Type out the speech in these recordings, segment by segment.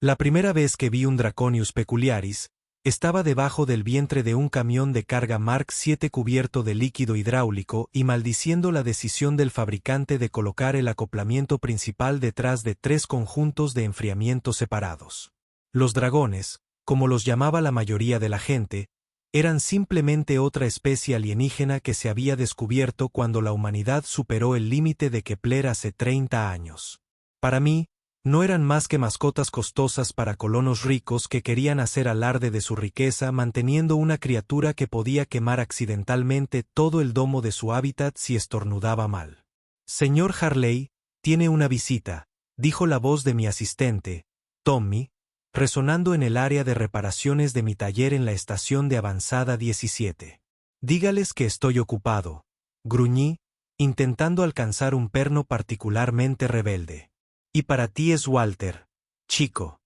La primera vez que vi un Draconius peculiaris, estaba debajo del vientre de un camión de carga Mark 7 cubierto de líquido hidráulico y maldiciendo la decisión del fabricante de colocar el acoplamiento principal detrás de 3 conjuntos de enfriamiento separados. Los dragones, como los llamaba la mayoría de la gente, eran simplemente otra especie alienígena que se había descubierto cuando la humanidad superó el límite de Kepler hace 30 años. Para mí, no eran más que mascotas costosas para colonos ricos que querían hacer alarde de su riqueza manteniendo una criatura que podía quemar accidentalmente todo el domo de su hábitat si estornudaba mal. Señor Harley, tiene una visita, dijo la voz de mi asistente, Tommy, resonando en el área de reparaciones de mi taller en la estación de avanzada 17. Dígales que estoy ocupado, gruñí, intentando alcanzar un perno particularmente rebelde. Y para ti es Walter, chico.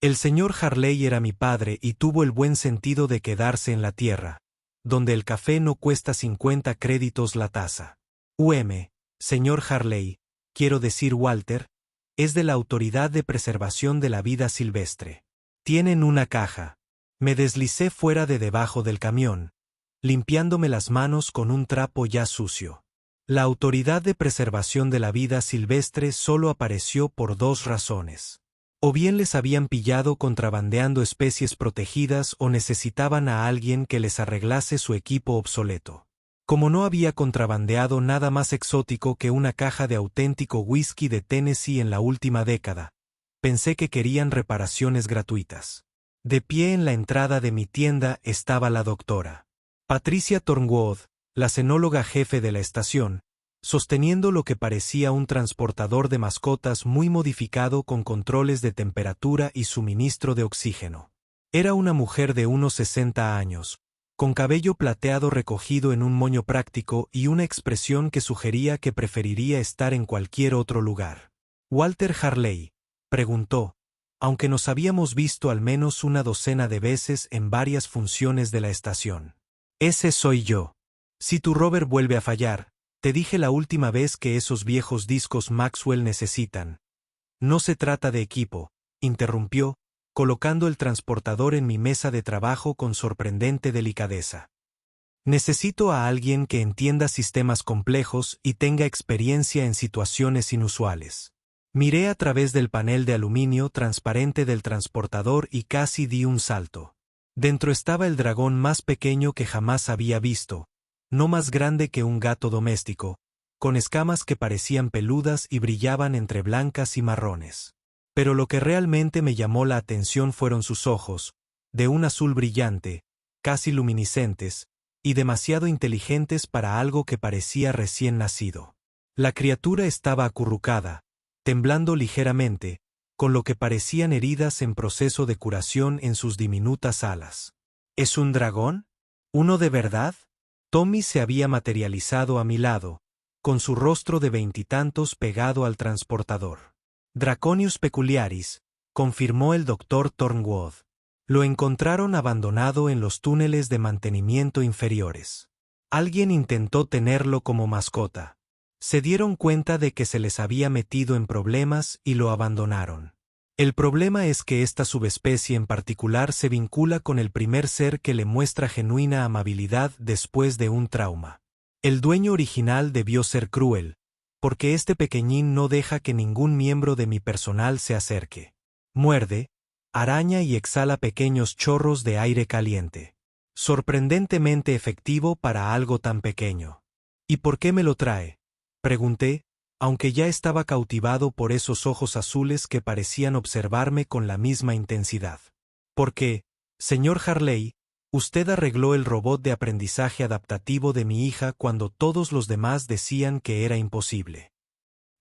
El señor Harley era mi padre y tuvo el buen sentido de quedarse en la tierra, donde el café no cuesta 50 créditos la taza. Señor Harley, quiero decir Walter, es de la Autoridad de Preservación de la Vida Silvestre. Tienen una caja. Me deslicé fuera de debajo del camión, limpiándome las manos con un trapo ya sucio. La Autoridad de Preservación de la Vida Silvestre solo apareció por 2 razones. O bien les habían pillado contrabandeando especies protegidas o necesitaban a alguien que les arreglase su equipo obsoleto. Como no había contrabandeado nada más exótico que una caja de auténtico whisky de Tennessee en la última década, pensé que querían reparaciones gratuitas. De pie en la entrada de mi tienda estaba la doctora Patricia Thornwood, la cenóloga jefe de la estación, sosteniendo lo que parecía un transportador de mascotas muy modificado con controles de temperatura y suministro de oxígeno. Era una mujer de unos 60 años, con cabello plateado recogido en un moño práctico y una expresión que sugería que preferiría estar en cualquier otro lugar. «¿Walter Harley?», preguntó, aunque nos habíamos visto al menos una docena de veces en varias funciones de la estación. «Ese soy yo. Si tu rover vuelve a fallar, te dije la última vez que esos viejos discos Maxwell necesitan». «No se trata de equipo», interrumpió, colocando el transportador en mi mesa de trabajo con sorprendente delicadeza. «Necesito a alguien que entienda sistemas complejos y tenga experiencia en situaciones inusuales». Miré a través del panel de aluminio transparente del transportador y casi di un salto. Dentro estaba el dragón más pequeño que jamás había visto, no más grande que un gato doméstico, con escamas que parecían peludas y brillaban entre blancas y marrones. Pero lo que realmente me llamó la atención fueron sus ojos, de un azul brillante, casi luminiscentes, y demasiado inteligentes para algo que parecía recién nacido. La criatura estaba acurrucada, temblando ligeramente, con lo que parecían heridas en proceso de curación en sus diminutas alas. ¿Es un dragón? ¿Uno de verdad? Tommy se había materializado a mi lado, con su rostro de 20 y tantos pegado al transportador. «Draconius peculiaris», confirmó el Dr. Thornwood. Lo encontraron abandonado en los túneles de mantenimiento inferiores. Alguien intentó tenerlo como mascota. Se dieron cuenta de que se les había metido en problemas y lo abandonaron. El problema es que esta subespecie en particular se vincula con el primer ser que le muestra genuina amabilidad después de un trauma. El dueño original debió ser cruel, porque este pequeñín no deja que ningún miembro de mi personal se acerque. Muerde, araña y exhala pequeños chorros de aire caliente. Sorprendentemente efectivo para algo tan pequeño. ¿Y por qué me lo trae?, pregunté, aunque ya estaba cautivado por esos ojos azules que parecían observarme con la misma intensidad. «Porque, señor Harley, usted arregló el robot de aprendizaje adaptativo de mi hija cuando todos los demás decían que era imposible.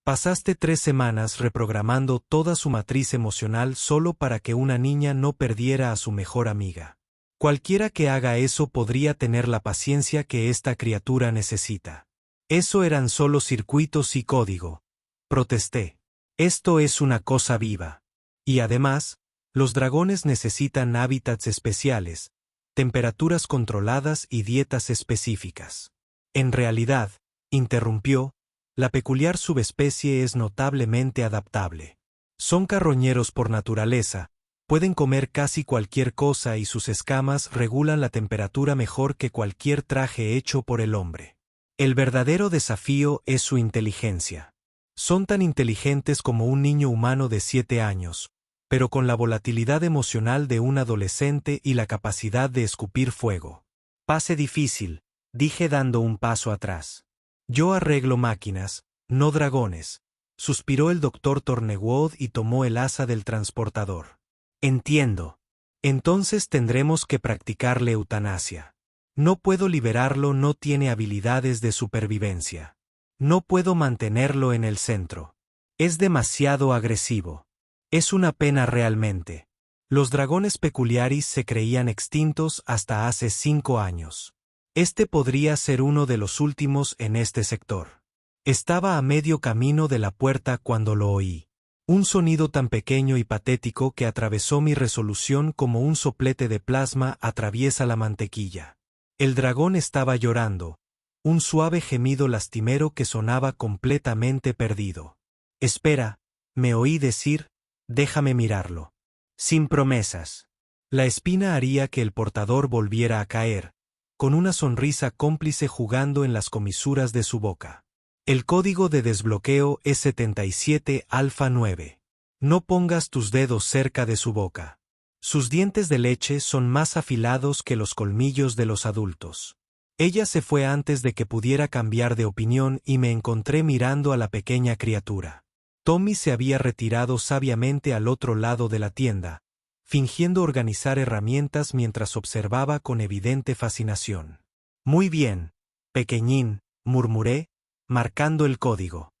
Pasaste 3 semanas reprogramando toda su matriz emocional solo para que una niña no perdiera a su mejor amiga. Cualquiera que haga eso podría tener la paciencia que esta criatura necesita». «Eso eran solo circuitos y código», protesté. «Esto es una cosa viva. Y además, los dragones necesitan hábitats especiales, temperaturas controladas y dietas específicas». «En realidad», interrumpió, «la peculiar subespecie es notablemente adaptable. Son carroñeros por naturaleza, pueden comer casi cualquier cosa y sus escamas regulan la temperatura mejor que cualquier traje hecho por el hombre. El verdadero desafío es su inteligencia. Son tan inteligentes como un niño humano de 7 años, pero con la volatilidad emocional de un adolescente y la capacidad de escupir fuego. Pase difícil, dije dando un paso atrás. Yo arreglo máquinas, no dragones, suspiró el doctor Tornewood y tomó el asa del transportador. Entiendo. Entonces tendremos que practicarle eutanasia. No puedo liberarlo, no tiene habilidades de supervivencia. No puedo mantenerlo en el centro. Es demasiado agresivo. Es una pena realmente. Los dragones peculiaris se creían extintos hasta hace 5 años. Este podría ser uno de los últimos en este sector. Estaba a medio camino de la puerta cuando lo oí. Un sonido tan pequeño y patético que atravesó mi resolución como un soplete de plasma atraviesa la mantequilla. El dragón estaba llorando, un suave gemido lastimero que sonaba completamente perdido. Espera, me oí decir, déjame mirarlo. Sin promesas. La espina haría que el portador volviera a caer, con una sonrisa cómplice jugando en las comisuras de su boca. El código de desbloqueo es 77 Alfa 9. No pongas tus dedos cerca de su boca. Sus dientes de leche son más afilados que los colmillos de los adultos. Ella se fue antes de que pudiera cambiar de opinión y me encontré mirando a la pequeña criatura. Tommy se había retirado sabiamente al otro lado de la tienda, fingiendo organizar herramientas mientras observaba con evidente fascinación. Muy bien, pequeñín, murmuré, marcando el código.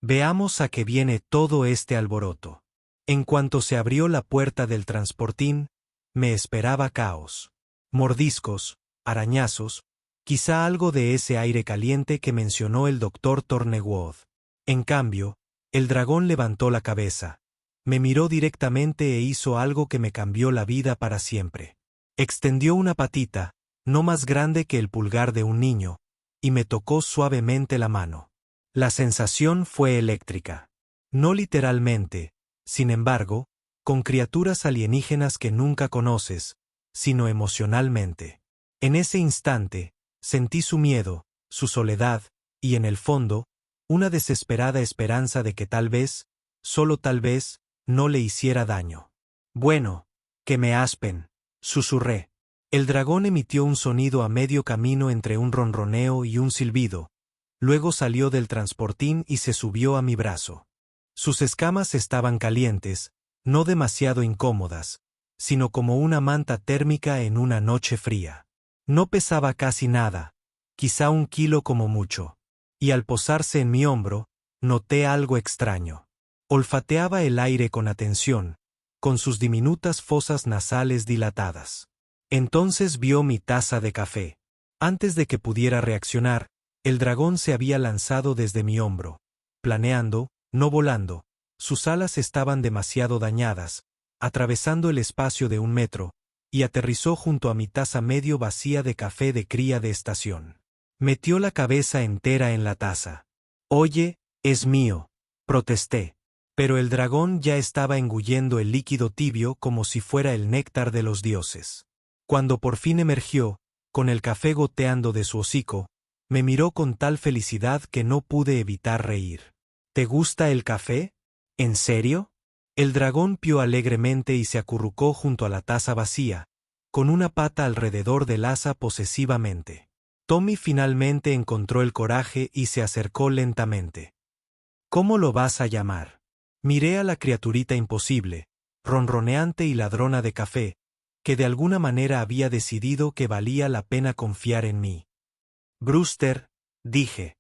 Veamos a qué viene todo este alboroto. En cuanto se abrió la puerta del transportín, me esperaba caos. Mordiscos, arañazos, quizá algo de ese aire caliente que mencionó el doctor Tornewood. En cambio, el dragón levantó la cabeza, me miró directamente e hizo algo que me cambió la vida para siempre. Extendió una patita, no más grande que el pulgar de un niño, y me tocó suavemente la mano. La sensación fue eléctrica. No literalmente, sin embargo, con criaturas alienígenas que nunca conoces, sino emocionalmente. En ese instante, sentí su miedo, su soledad, y en el fondo, una desesperada esperanza de que tal vez, solo tal vez, no le hiciera daño. Bueno, que me aspen, susurré. El dragón emitió un sonido a medio camino entre un ronroneo y un silbido, luego salió del transportín y se subió a mi brazo. Sus escamas estaban calientes, no demasiado incómodas, sino como una manta térmica en una noche fría. No pesaba casi nada, quizá 1 kilo como mucho, y al posarse en mi hombro, noté algo extraño. Olfateaba el aire con atención, con sus diminutas fosas nasales dilatadas. Entonces vio mi taza de café. Antes de que pudiera reaccionar, el dragón se había lanzado desde mi hombro, planeando, no volando. Sus alas estaban demasiado dañadas, atravesando el espacio de 1 metro, y aterrizó junto a mi taza medio vacía de café de cría de estación. Metió la cabeza entera en la taza. Oye, es mío, protesté. Pero el dragón ya estaba engullendo el líquido tibio como si fuera el néctar de los dioses. Cuando por fin emergió, con el café goteando de su hocico, me miró con tal felicidad que no pude evitar reír. ¿Te gusta el café? ¿En serio? El dragón pió alegremente y se acurrucó junto a la taza vacía, con una pata alrededor del asa posesivamente. Tommy finalmente encontró el coraje y se acercó lentamente. ¿Cómo lo vas a llamar? Miré a la criaturita imposible, ronroneante y ladrona de café, que de alguna manera había decidido que valía la pena confiar en mí. Brewster, dije.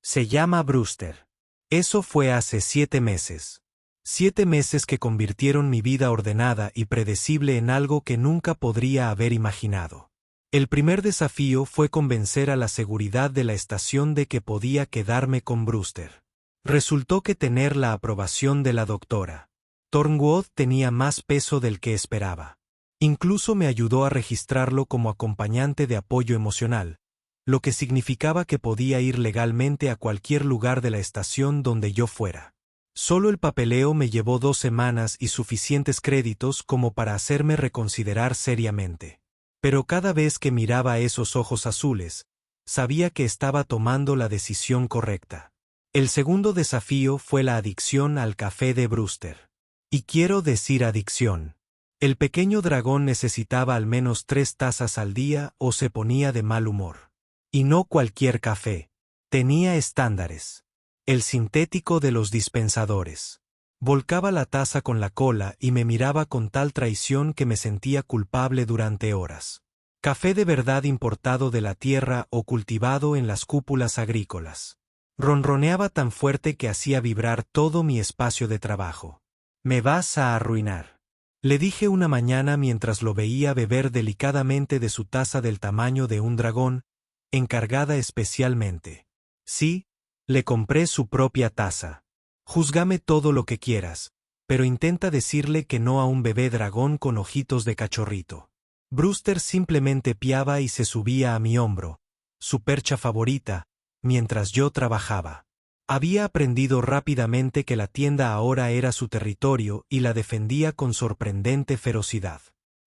Se llama Brewster. Eso fue hace 7 meses. 7 meses que convirtieron mi vida ordenada y predecible en algo que nunca podría haber imaginado. El primer desafío fue convencer a la seguridad de la estación de que podía quedarme con Brewster. Resultó que tener la aprobación de la doctora Tornewood tenía más peso del que esperaba. Incluso me ayudó a registrarlo como acompañante de apoyo emocional, lo que significaba que podía ir legalmente a cualquier lugar de la estación donde yo fuera. Solo el papeleo me llevó 2 semanas y suficientes créditos como para hacerme reconsiderar seriamente. Pero cada vez que miraba esos ojos azules, sabía que estaba tomando la decisión correcta. El segundo desafío fue la adicción al café de Brewster. Y quiero decir adicción. El pequeño dragón necesitaba al menos 3 tazas al día o se ponía de mal humor. Y no cualquier café. Tenía estándares. El sintético de los dispensadores. Volcaba la taza con la cola y me miraba con tal traición que me sentía culpable durante horas. Café de verdad importado de la tierra o cultivado en las cúpulas agrícolas. Ronroneaba tan fuerte que hacía vibrar todo mi espacio de trabajo. «Me vas a arruinar», le dije una mañana mientras lo veía beber delicadamente de su taza del tamaño de un dragón, encargada especialmente. Sí, le compré su propia taza. Júzgame todo lo que quieras, pero intenta decirle que no a un bebé dragón con ojitos de cachorrito. Brewster simplemente piaba y se subía a mi hombro, su percha favorita, mientras yo trabajaba. Había aprendido rápidamente que la tienda ahora era su territorio y la defendía con sorprendente ferocidad.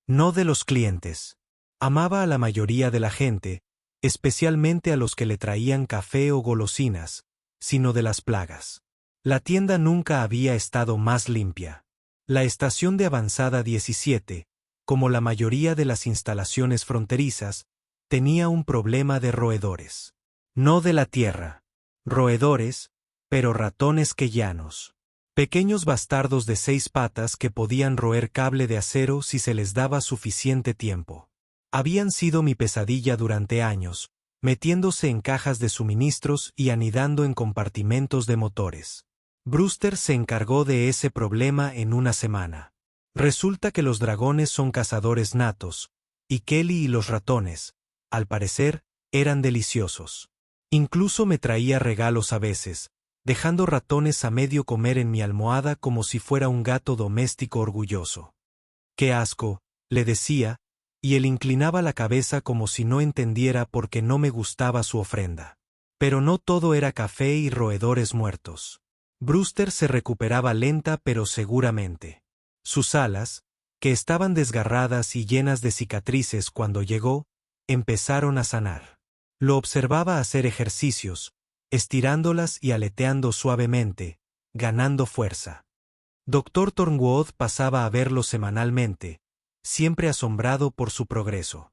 No de los clientes. Amaba a la mayoría de la gente, especialmente a los que le traían café o golosinas, sino de las plagas. La tienda nunca había estado más limpia. La estación de avanzada 17, como la mayoría de las instalaciones fronterizas, tenía un problema de roedores. No de la tierra. Roedores, pero ratones queyanos. Pequeños bastardos de 6 patas que podían roer cable de acero si se les daba suficiente tiempo. Habían sido mi pesadilla durante años, metiéndose en cajas de suministros y anidando en compartimentos de motores. Brewster se encargó de ese problema en una semana. Resulta que los dragones son cazadores natos, y Kelly y los ratones, al parecer, eran deliciosos. Incluso me traía regalos a veces, dejando ratones a medio comer en mi almohada como si fuera un gato doméstico orgulloso. «¡Qué asco!», le decía, y él inclinaba la cabeza como si no entendiera por qué no me gustaba su ofrenda. Pero no todo era café y roedores muertos. Brewster se recuperaba lenta pero seguramente. Sus alas, que estaban desgarradas y llenas de cicatrices cuando llegó, empezaron a sanar. Lo observaba hacer ejercicios, estirándolas y aleteando suavemente, ganando fuerza. Dr. Thornwood pasaba a verlo semanalmente, siempre asombrado por su progreso.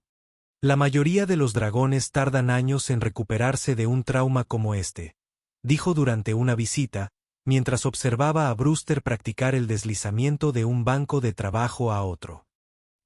La mayoría de los dragones tardan años en recuperarse de un trauma como este, dijo durante una visita, mientras observaba a Brewster practicar el deslizamiento de un banco de trabajo a otro.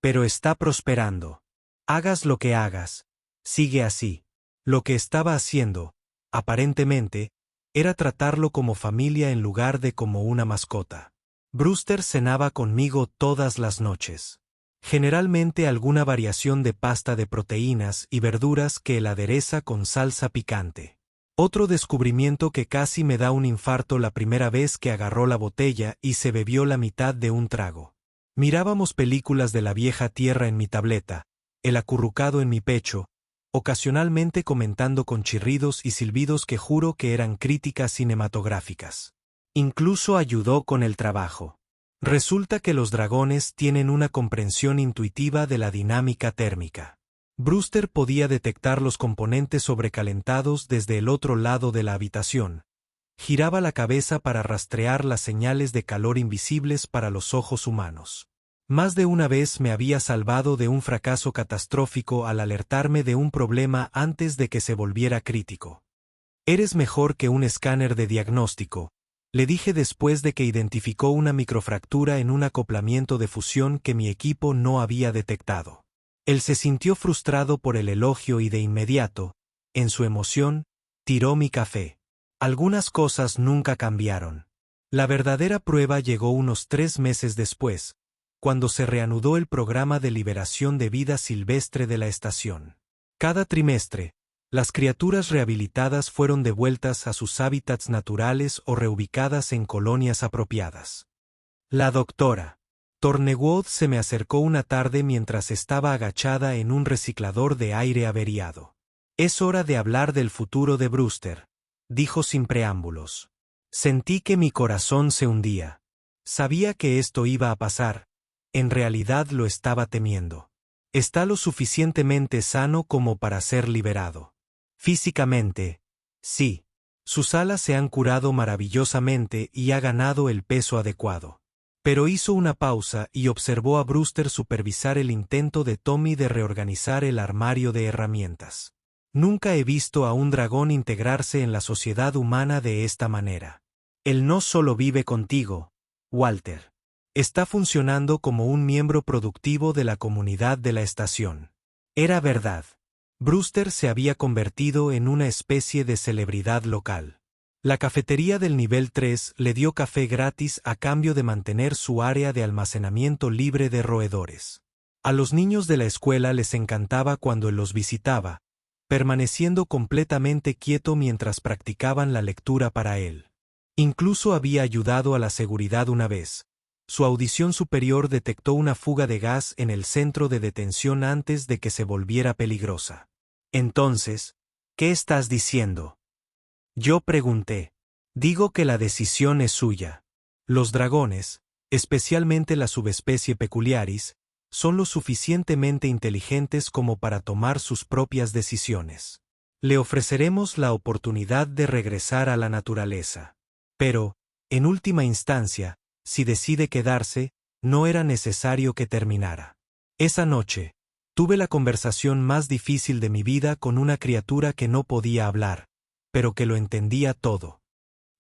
Pero está prosperando. Hagas lo que hagas, sigue así. Lo que estaba haciendo, aparentemente, era tratarlo como familia en lugar de como una mascota. Brewster cenaba conmigo todas las noches. Generalmente alguna variación de pasta de proteínas y verduras que él adereza con salsa picante. Otro descubrimiento que casi me da un infarto la primera vez que agarró la botella y se bebió la mitad de un trago. Mirábamos películas de la vieja tierra en mi tableta, él acurrucado en mi pecho, ocasionalmente comentando con chirridos y silbidos que juro que eran críticas cinematográficas. Incluso ayudó con el trabajo. Resulta que los dragones tienen una comprensión intuitiva de la dinámica térmica. Brewster podía detectar los componentes sobrecalentados desde el otro lado de la habitación. Giraba la cabeza para rastrear las señales de calor invisibles para los ojos humanos. Más de una vez me había salvado de un fracaso catastrófico al alertarme de un problema antes de que se volviera crítico. «Eres mejor que un escáner de diagnóstico», le dije después de que identificó una microfractura en un acoplamiento de fusión que mi equipo no había detectado. Él se sintió frustrado por el elogio y de inmediato, en su emoción, tiró mi café. Algunas cosas nunca cambiaron. La verdadera prueba llegó unos 3 meses después, cuando se reanudó el programa de liberación de vida silvestre de la estación. Cada trimestre, las criaturas rehabilitadas fueron devueltas a sus hábitats naturales o reubicadas en colonias apropiadas. La doctora Thornwood se me acercó una tarde mientras estaba agachada en un reciclador de aire averiado. «Es hora de hablar del futuro de Brewster», dijo sin preámbulos. Sentí que mi corazón se hundía. Sabía que esto iba a pasar. En realidad lo estaba temiendo. Está lo suficientemente sano como para ser liberado. Físicamente, sí. Sus alas se han curado maravillosamente y ha ganado el peso adecuado. Pero hizo una pausa y observó a Brewster supervisar el intento de Tommy de reorganizar el armario de herramientas. Nunca he visto a un dragón integrarse en la sociedad humana de esta manera. Él no solo vive contigo, Walter. Está funcionando como un miembro productivo de la comunidad de la estación. Era verdad. Brewster se había convertido en una especie de celebridad local. La cafetería del nivel 3 le dio café gratis a cambio de mantener su área de almacenamiento libre de roedores. A los niños de la escuela les encantaba cuando él los visitaba, permaneciendo completamente quieto mientras practicaban la lectura para él. Incluso había ayudado a la seguridad una vez. Su audición superior detectó una fuga de gas en el centro de detención antes de que se volviera peligrosa. Entonces, ¿qué estás diciendo? Yo pregunté. Digo que la decisión es suya. Los dragones, especialmente la subespecie peculiaris, son lo suficientemente inteligentes como para tomar sus propias decisiones. Le ofreceremos la oportunidad de regresar a la naturaleza. Pero, en última instancia, si decide quedarse, no era necesario que terminara. Esa noche, tuve la conversación más difícil de mi vida con una criatura que no podía hablar, pero que lo entendía todo.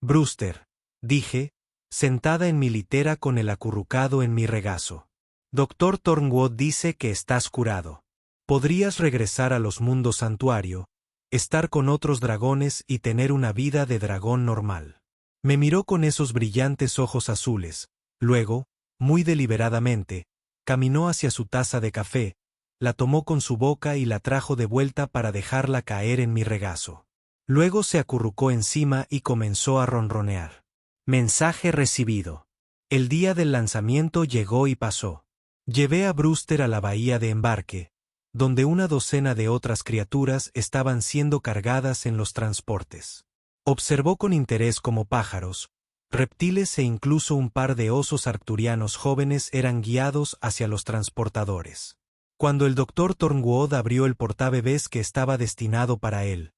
Brewster, dije, sentada en mi litera con el acurrucado en mi regazo. Dr. Thornwood dice que estás curado. Podrías regresar a los mundos santuario, estar con otros dragones y tener una vida de dragón normal. Me miró con esos brillantes ojos azules, luego, muy deliberadamente, caminó hacia su taza de café, la tomó con su boca y la trajo de vuelta para dejarla caer en mi regazo. Luego se acurrucó encima y comenzó a ronronear. Mensaje recibido. El día del lanzamiento llegó y pasó. Llevé a Brewster a la bahía de embarque, donde una docena de otras criaturas estaban siendo cargadas en los transportes. Observó con interés cómo pájaros, reptiles e incluso un par de osos arcturianos jóvenes eran guiados hacia los transportadores. Cuando el Dr. Thornwood abrió el portabebés que estaba destinado para él,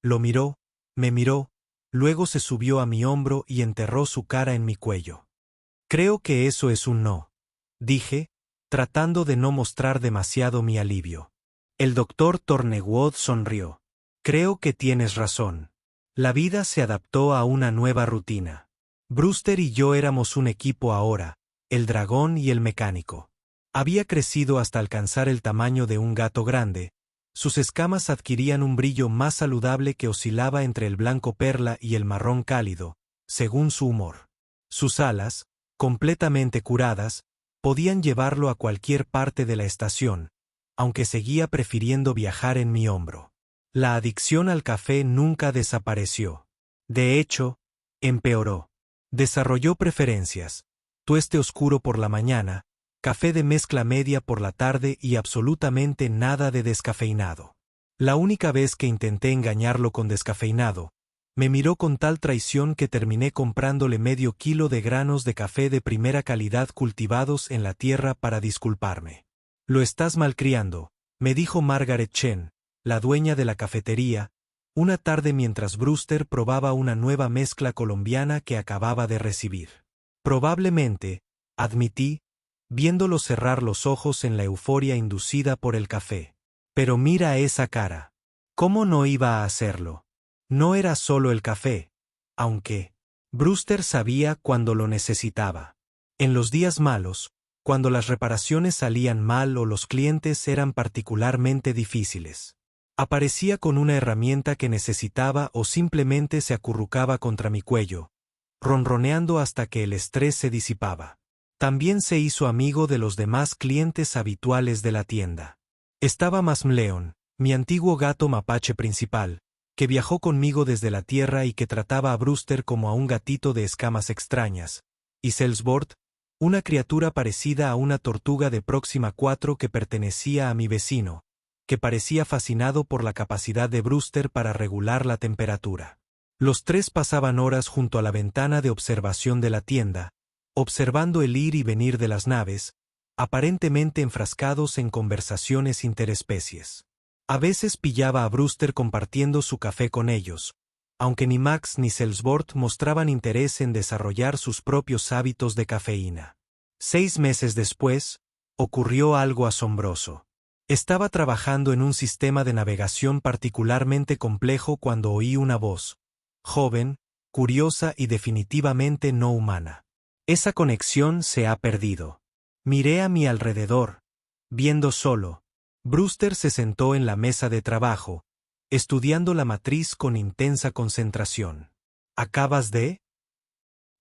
lo miró, me miró, luego se subió a mi hombro y enterró su cara en mi cuello. Creo que eso es un no, dije, tratando de no mostrar demasiado mi alivio. El Dr. Thornwood sonrió. Creo que tienes razón. La vida se adaptó a una nueva rutina. Brewster y yo éramos un equipo ahora, el dragón y el mecánico. Había crecido hasta alcanzar el tamaño de un gato grande. Sus escamas adquirían un brillo más saludable que oscilaba entre el blanco perla y el marrón cálido, según su humor. Sus alas, completamente curadas, podían llevarlo a cualquier parte de la estación, aunque seguía prefiriendo viajar en mi hombro. La adicción al café nunca desapareció. De hecho, empeoró. Desarrolló preferencias: tueste oscuro por la mañana, café de mezcla media por la tarde y absolutamente nada de descafeinado. La única vez que intenté engañarlo con descafeinado, me miró con tal traición que terminé comprándole medio kilo de granos de café de primera calidad cultivados en la tierra para disculparme. Lo estás malcriando, me dijo Margaret Chen, la dueña de la cafetería, una tarde mientras Brewster probaba una nueva mezcla colombiana que acababa de recibir. Probablemente, admití, viéndolo cerrar los ojos en la euforia inducida por el café. Pero mira esa cara. ¿Cómo no iba a hacerlo? No era solo el café, aunque Brewster sabía cuando lo necesitaba. En los días malos, cuando las reparaciones salían mal o los clientes eran particularmente difíciles, aparecía con una herramienta que necesitaba o simplemente se acurrucaba contra mi cuello, ronroneando hasta que el estrés se disipaba. También se hizo amigo de los demás clientes habituales de la tienda. Estaba Masmleon, mi antiguo gato mapache principal, que viajó conmigo desde la tierra y que trataba a Brewster como a un gatito de escamas extrañas, y Selsbord, una criatura parecida a una tortuga de Próxima 4 que pertenecía a mi vecino, que parecía fascinado por la capacidad de Brewster para regular la temperatura. Los tres pasaban horas junto a la ventana de observación de la tienda, observando el ir y venir de las naves, aparentemente enfrascados en conversaciones interespecies. A veces pillaba a Brewster compartiendo su café con ellos, aunque ni Max ni Selsbord mostraban interés en desarrollar sus propios hábitos de cafeína. 6 meses después, ocurrió algo asombroso. Estaba trabajando en un sistema de navegación particularmente complejo cuando oí una voz, joven, curiosa y definitivamente no humana. Esa conexión se ha perdido. Miré a mi alrededor, viendo solo. Brewster se sentó en la mesa de trabajo, estudiando la matriz con intensa concentración. ¿Acabas de?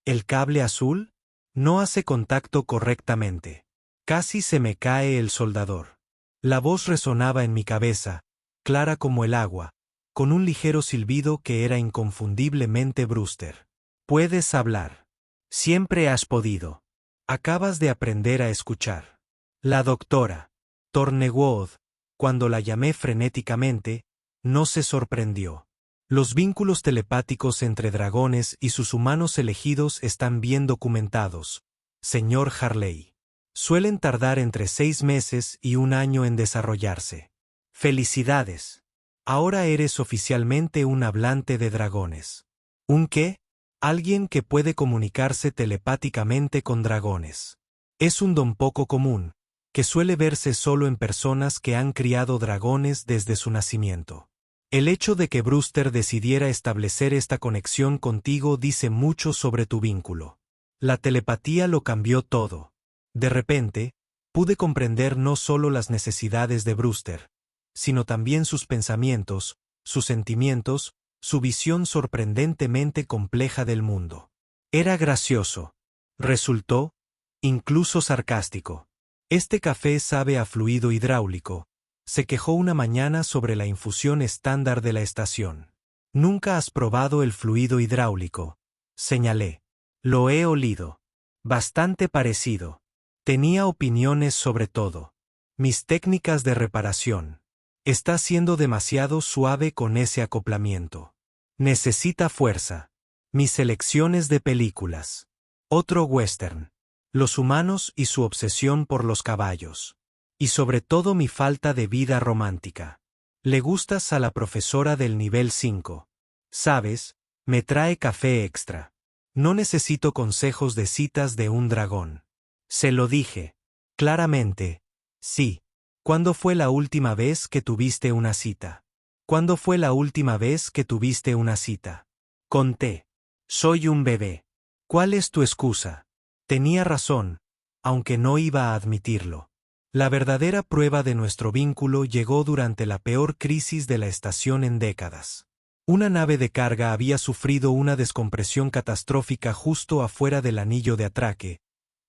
¿El cable azul? No hace contacto correctamente. Casi se me cae el soldador. La voz resonaba en mi cabeza, clara como el agua, con un ligero silbido que era inconfundiblemente Brewster. Puedes hablar. Siempre has podido. Acabas de aprender a escuchar. La doctora Tornewood, cuando la llamé frenéticamente, no se sorprendió. Los vínculos telepáticos entre dragones y sus humanos elegidos están bien documentados, señor Harley. Suelen tardar entre 6 meses y 1 año en desarrollarse. Felicidades. Ahora eres oficialmente un hablante de dragones. ¿Un qué? Alguien que puede comunicarse telepáticamente con dragones. Es un don poco común, que suele verse solo en personas que han criado dragones desde su nacimiento. El hecho de que Brewster decidiera establecer esta conexión contigo dice mucho sobre tu vínculo. La telepatía lo cambió todo. De repente, pude comprender no solo las necesidades de Brewster, sino también sus pensamientos, sus sentimientos, su visión sorprendentemente compleja del mundo. Era gracioso. Resultó, incluso sarcástico. Este café sabe a fluido hidráulico, se quejó una mañana sobre la infusión estándar de la estación. Nunca has probado el fluido hidráulico, señalé. Lo he olido. Bastante parecido. Tenía opiniones sobre todo. Mis técnicas de reparación. Está siendo demasiado suave con ese acoplamiento. Necesita fuerza. Mis selecciones de películas. Otro western. Los humanos y su obsesión por los caballos. Y sobre todo mi falta de vida romántica. Le gustas a la profesora del nivel 5. Sabes, me trae café extra. No necesito consejos de citas de un dragón. Se lo dije. Claramente. Sí. ¿Cuándo fue la última vez que tuviste una cita? ¿Cuándo fue la última vez que tuviste una cita? Conté. Soy un bebé. ¿Cuál es tu excusa? Tenía razón, aunque no iba a admitirlo. La verdadera prueba de nuestro vínculo llegó durante la peor crisis de la estación en décadas. Una nave de carga había sufrido una descompresión catastrófica justo afuera del anillo de atraque,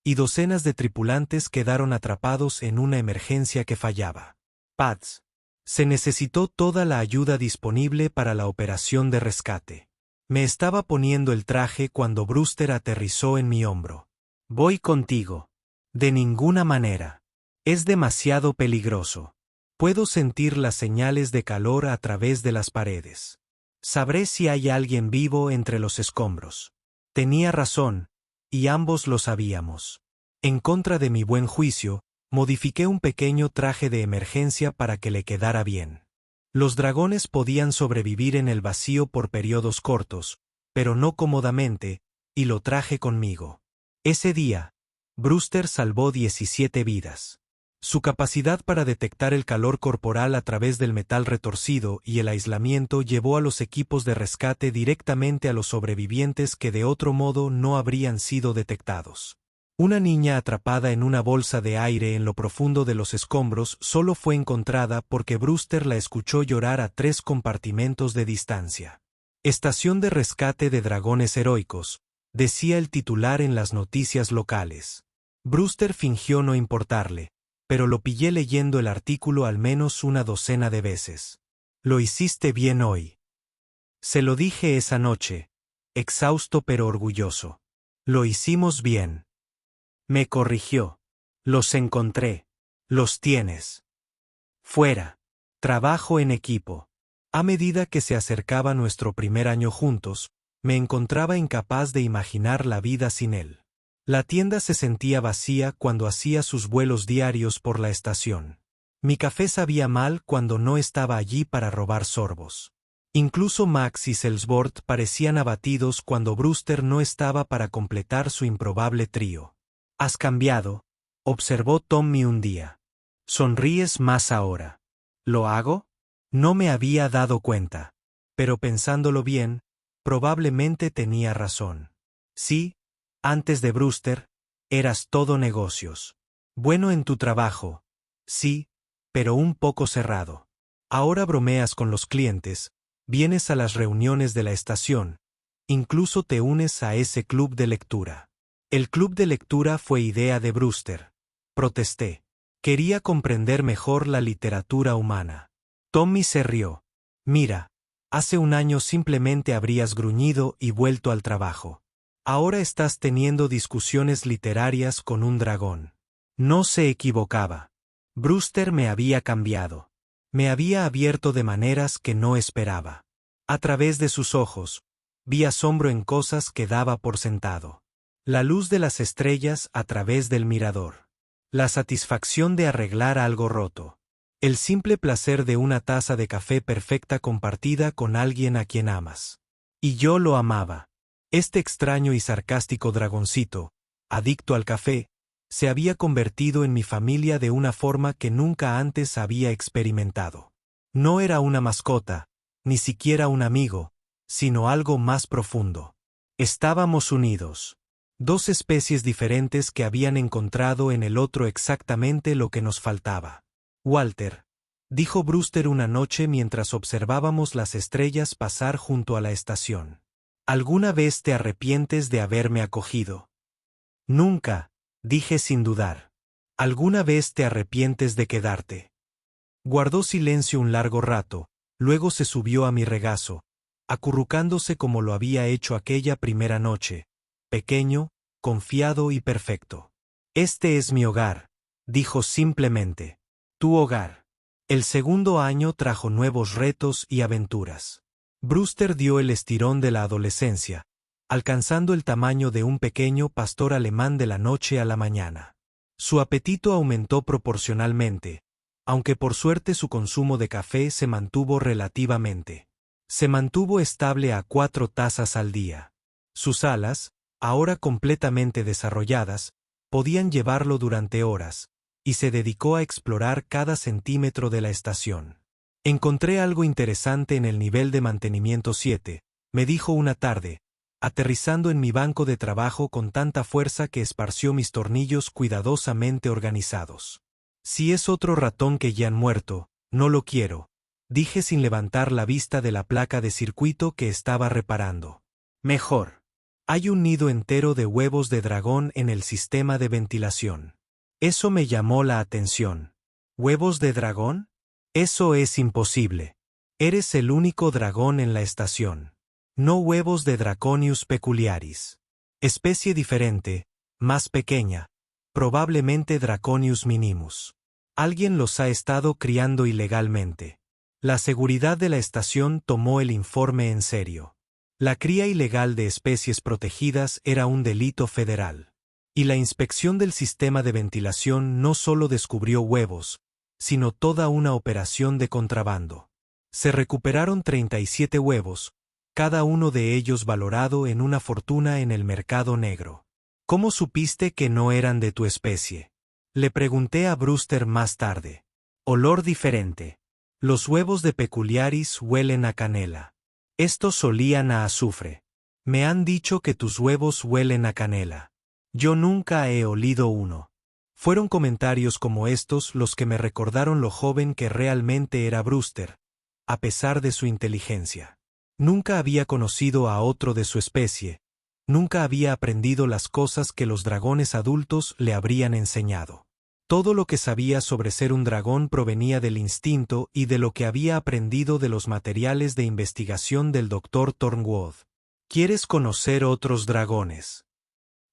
y docenas de tripulantes quedaron atrapados en una emergencia que fallaba. Pats. Se necesitó toda la ayuda disponible para la operación de rescate. Me estaba poniendo el traje cuando Brewster aterrizó en mi hombro. Voy contigo. De ninguna manera. Es demasiado peligroso. Puedo sentir las señales de calor a través de las paredes. Sabré si hay alguien vivo entre los escombros. Tenía razón, y ambos lo sabíamos. En contra de mi buen juicio, modifiqué un pequeño traje de emergencia para que le quedara bien. Los dragones podían sobrevivir en el vacío por periodos cortos, pero no cómodamente, y lo traje conmigo. Ese día, Brewster salvó 17 vidas. Su capacidad para detectar el calor corporal a través del metal retorcido y el aislamiento llevó a los equipos de rescate directamente a los sobrevivientes que de otro modo no habrían sido detectados. Una niña atrapada en una bolsa de aire en lo profundo de los escombros solo fue encontrada porque Brewster la escuchó llorar a 3 compartimentos de distancia. Estación de rescate de dragones heroicos, decía el titular en las noticias locales. Brewster fingió no importarle, pero lo pillé leyendo el artículo al menos una docena de veces. Lo hiciste bien hoy. Se lo dije esa noche, exhausto pero orgulloso. Lo hicimos bien. Me corrigió. Los encontré. Los tienes. Fuera. Trabajo en equipo. A medida que se acercaba nuestro primer año juntos, me encontraba incapaz de imaginar la vida sin él. La tienda se sentía vacía cuando hacía sus vuelos diarios por la estación. Mi café sabía mal cuando no estaba allí para robar sorbos. Incluso Max y Selsbord parecían abatidos cuando Brewster no estaba para completar su improbable trío. «Has cambiado», observó Tommy un día. «Sonríes más ahora». «¿Lo hago?» No me había dado cuenta. Pero pensándolo bien, probablemente tenía razón. Sí, antes de Brewster, eras todo negocios. Bueno en tu trabajo. Sí, pero un poco cerrado. Ahora bromeas con los clientes, vienes a las reuniones de la estación, incluso te unes a ese club de lectura. El club de lectura fue idea de Brewster. Protesté. Quería comprender mejor la literatura humana. Tommy se rió. Mira, hace un año simplemente habrías gruñido y vuelto al trabajo. Ahora estás teniendo discusiones literarias con un dragón. No se equivocaba. Brewster me había cambiado. Me había abierto de maneras que no esperaba. A través de sus ojos, vi asombro en cosas que daba por sentado. La luz de las estrellas a través del mirador. La satisfacción de arreglar algo roto. El simple placer de una taza de café perfecta compartida con alguien a quien amas. Y yo lo amaba. Este extraño y sarcástico dragoncito, adicto al café, se había convertido en mi familia de una forma que nunca antes había experimentado. No era una mascota, ni siquiera un amigo, sino algo más profundo. Estábamos unidos. Dos especies diferentes que habían encontrado en el otro exactamente lo que nos faltaba. Walter, dijo Brewster una noche mientras observábamos las estrellas pasar junto a la estación. ¿Alguna vez te arrepientes de haberme acogido? Nunca, dije sin dudar. ¿Alguna vez te arrepientes de quedarte? Guardó silencio un largo rato, luego se subió a mi regazo, acurrucándose como lo había hecho aquella primera noche, pequeño, confiado y perfecto. Este es mi hogar, dijo simplemente. Tu hogar. El segundo año trajo nuevos retos y aventuras. Brewster dio el estirón de la adolescencia, alcanzando el tamaño de un pequeño pastor alemán de la noche a la mañana. Su apetito aumentó proporcionalmente, aunque por suerte su consumo de café se mantuvo relativamente. Se mantuvo estable a 4 tazas al día. Sus alas, ahora completamente desarrolladas, podían llevarlo durante horas, y se dedicó a explorar cada centímetro de la estación. Encontré algo interesante en el nivel de mantenimiento 7, me dijo una tarde, aterrizando en mi banco de trabajo con tanta fuerza que esparció mis tornillos cuidadosamente organizados. Si es otro ratón que ya han muerto, no lo quiero, dije sin levantar la vista de la placa de circuito que estaba reparando. Mejor. Hay un nido entero de huevos de dragón en el sistema de ventilación. Eso me llamó la atención. ¿Huevos de dragón? Eso es imposible. Eres el único dragón en la estación. No huevos de Draconius peculiaris. Especie diferente, más pequeña, probablemente Draconius minimus. Alguien los ha estado criando ilegalmente. La seguridad de la estación tomó el informe en serio. La cría ilegal de especies protegidas era un delito federal. Y la inspección del sistema de ventilación no solo descubrió huevos, sino toda una operación de contrabando. Se recuperaron 37 huevos, cada uno de ellos valorado en una fortuna en el mercado negro. ¿Cómo supiste que no eran de tu especie? Le pregunté a Brewster más tarde. Olor diferente. Los huevos de peculiaris huelen a canela. Estos olían a azufre. Me han dicho que tus huevos huelen a canela. Yo nunca he olido uno. Fueron comentarios como estos los que me recordaron lo joven que realmente era Brewster, a pesar de su inteligencia. Nunca había conocido a otro de su especie, nunca había aprendido las cosas que los dragones adultos le habrían enseñado. Todo lo que sabía sobre ser un dragón provenía del instinto y de lo que había aprendido de los materiales de investigación del Dr. Thornwood. ¿Quieres conocer otros dragones?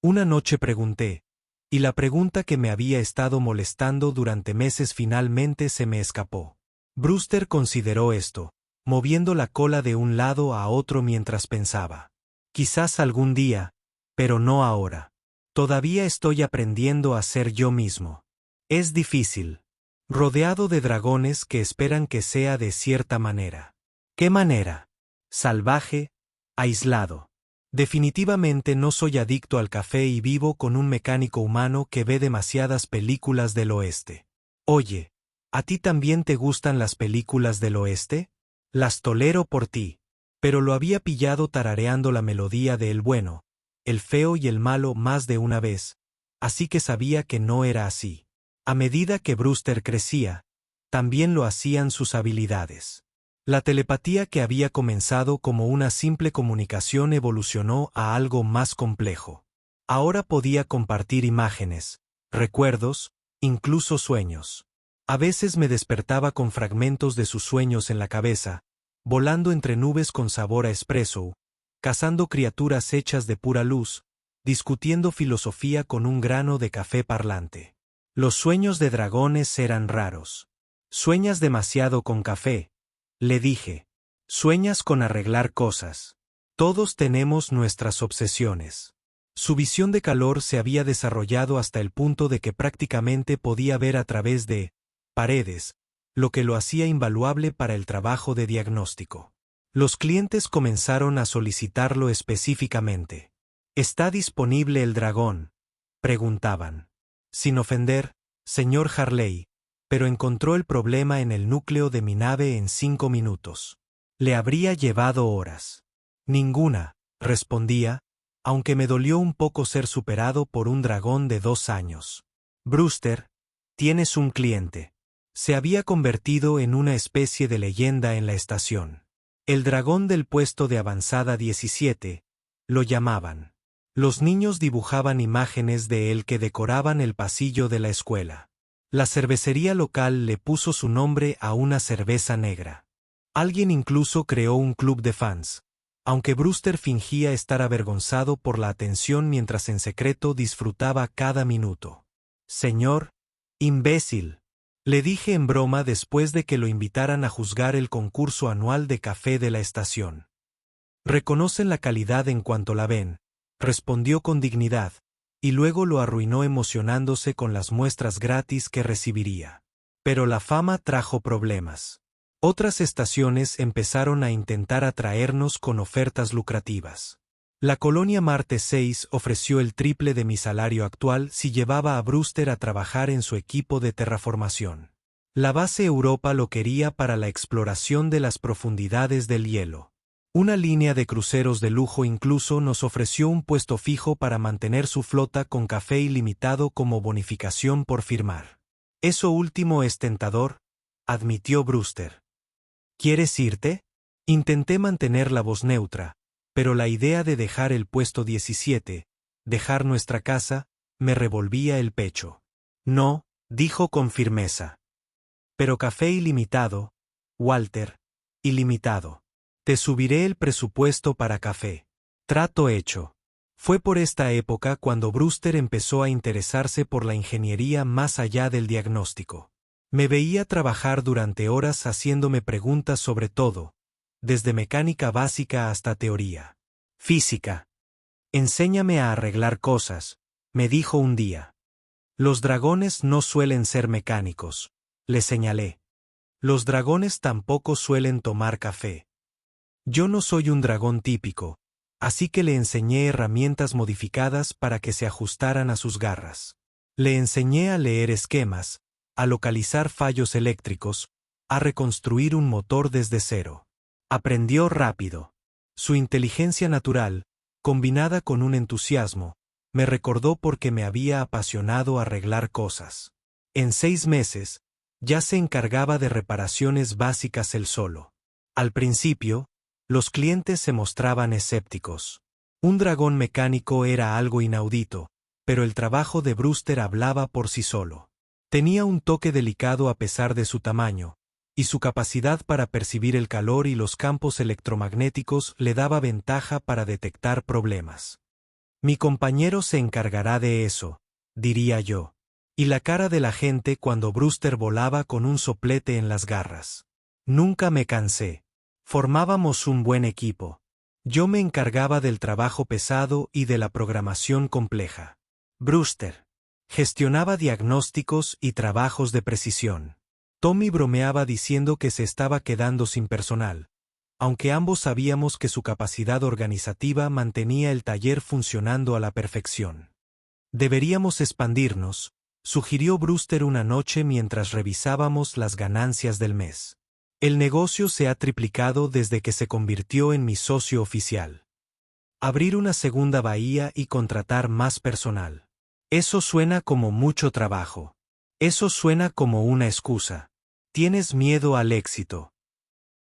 Una noche pregunté, y la pregunta que me había estado molestando durante meses finalmente se me escapó. Brewster consideró esto, moviendo la cola de un lado a otro mientras pensaba. Quizás algún día, pero no ahora. Todavía estoy aprendiendo a ser yo mismo. Es difícil. Rodeado de dragones que esperan que sea de cierta manera. ¿Qué manera? Salvaje, aislado. Definitivamente no soy adicto al café y vivo con un mecánico humano que ve demasiadas películas del oeste. Oye, ¿a ti también te gustan las películas del oeste? Las tolero por ti. Pero lo había pillado tarareando la melodía de El bueno, el feo y el malo más de una vez, así que sabía que no era así. A medida que Brewster crecía, también lo hacían sus habilidades. La telepatía que había comenzado como una simple comunicación evolucionó a algo más complejo. Ahora podía compartir imágenes, recuerdos, incluso sueños. A veces me despertaba con fragmentos de sus sueños en la cabeza, volando entre nubes con sabor a espresso, cazando criaturas hechas de pura luz, discutiendo filosofía con un grano de café parlante. Los sueños de dragones eran raros. «Sueñas demasiado con café», le dije. «Sueñas con arreglar cosas. Todos tenemos nuestras obsesiones». Su visión de calor se había desarrollado hasta el punto de que prácticamente podía ver a través de paredes, lo que lo hacía invaluable para el trabajo de diagnóstico. Los clientes comenzaron a solicitarlo específicamente. «¿Está disponible el dragón?», preguntaban. Sin ofender, señor Harley, pero encontró el problema en el núcleo de mi nave en 5 minutos. Le habría llevado horas. «Ninguna», respondía, aunque me dolió un poco ser superado por un dragón de 2 años. «Brewster, tienes un cliente». Se había convertido en una especie de leyenda en la estación. El dragón del puesto de avanzada 17, lo llamaban. Los niños dibujaban imágenes de él que decoraban el pasillo de la escuela. La cervecería local le puso su nombre a una cerveza negra. Alguien incluso creó un club de fans, aunque Brewster fingía estar avergonzado por la atención mientras en secreto disfrutaba cada minuto. «Señor, imbécil», le dije en broma después de que lo invitaran a juzgar el concurso anual de café de la estación. «Reconocen la calidad en cuanto la ven», respondió con dignidad, y luego lo arruinó emocionándose con las muestras gratis que recibiría. Pero la fama trajo problemas. Otras estaciones empezaron a intentar atraernos con ofertas lucrativas. La colonia Marte 6 ofreció el triple de mi salario actual si llevaba a Brewster a trabajar en su equipo de terraformación. La base Europa lo quería para la exploración de las profundidades del hielo. Una línea de cruceros de lujo incluso nos ofreció un puesto fijo para mantener su flota con café ilimitado como bonificación por firmar. «Eso último es tentador», admitió Brewster. «¿Quieres irte?». Intenté mantener la voz neutra, pero la idea de dejar el puesto 17, dejar nuestra casa, me revolvía el pecho. «No», dijo con firmeza. «Pero café ilimitado, Walter, ilimitado. Te subiré el presupuesto para café». Trato hecho. Fue por esta época cuando Brewster empezó a interesarse por la ingeniería más allá del diagnóstico. Me veía trabajar durante horas haciéndome preguntas sobre todo, desde mecánica básica hasta teoría. «Física. Enséñame a arreglar cosas», me dijo un día. «Los dragones no suelen ser mecánicos», le señalé. «Los dragones tampoco suelen tomar café». Yo no soy un dragón típico, así que le enseñé herramientas modificadas para que se ajustaran a sus garras. Le enseñé a leer esquemas, a localizar fallos eléctricos, a reconstruir un motor desde cero. Aprendió rápido. Su inteligencia natural, combinada con un entusiasmo, me recordó porque me había apasionado arreglar cosas. En 6 meses, ya se encargaba de reparaciones básicas él solo. Al principio, los clientes se mostraban escépticos. Un dragón mecánico era algo inaudito, pero el trabajo de Brewster hablaba por sí solo. Tenía un toque delicado a pesar de su tamaño, y su capacidad para percibir el calor y los campos electromagnéticos le daba ventaja para detectar problemas. «Mi compañero se encargará de eso», diría yo. Y la cara de la gente cuando Brewster volaba con un soplete en las garras. Nunca me cansé. Formábamos un buen equipo. Yo me encargaba del trabajo pesado y de la programación compleja. Brewster gestionaba diagnósticos y trabajos de precisión. Tommy bromeaba diciendo que se estaba quedando sin personal, aunque ambos sabíamos que su capacidad organizativa mantenía el taller funcionando a la perfección. Deberíamos expandirnos, sugirió Brewster una noche mientras revisábamos las ganancias del mes. El negocio se ha triplicado desde que se convirtió en mi socio oficial. Abrir una segunda bahía y contratar más personal. Eso suena como mucho trabajo. Eso suena como una excusa. Tienes miedo al éxito.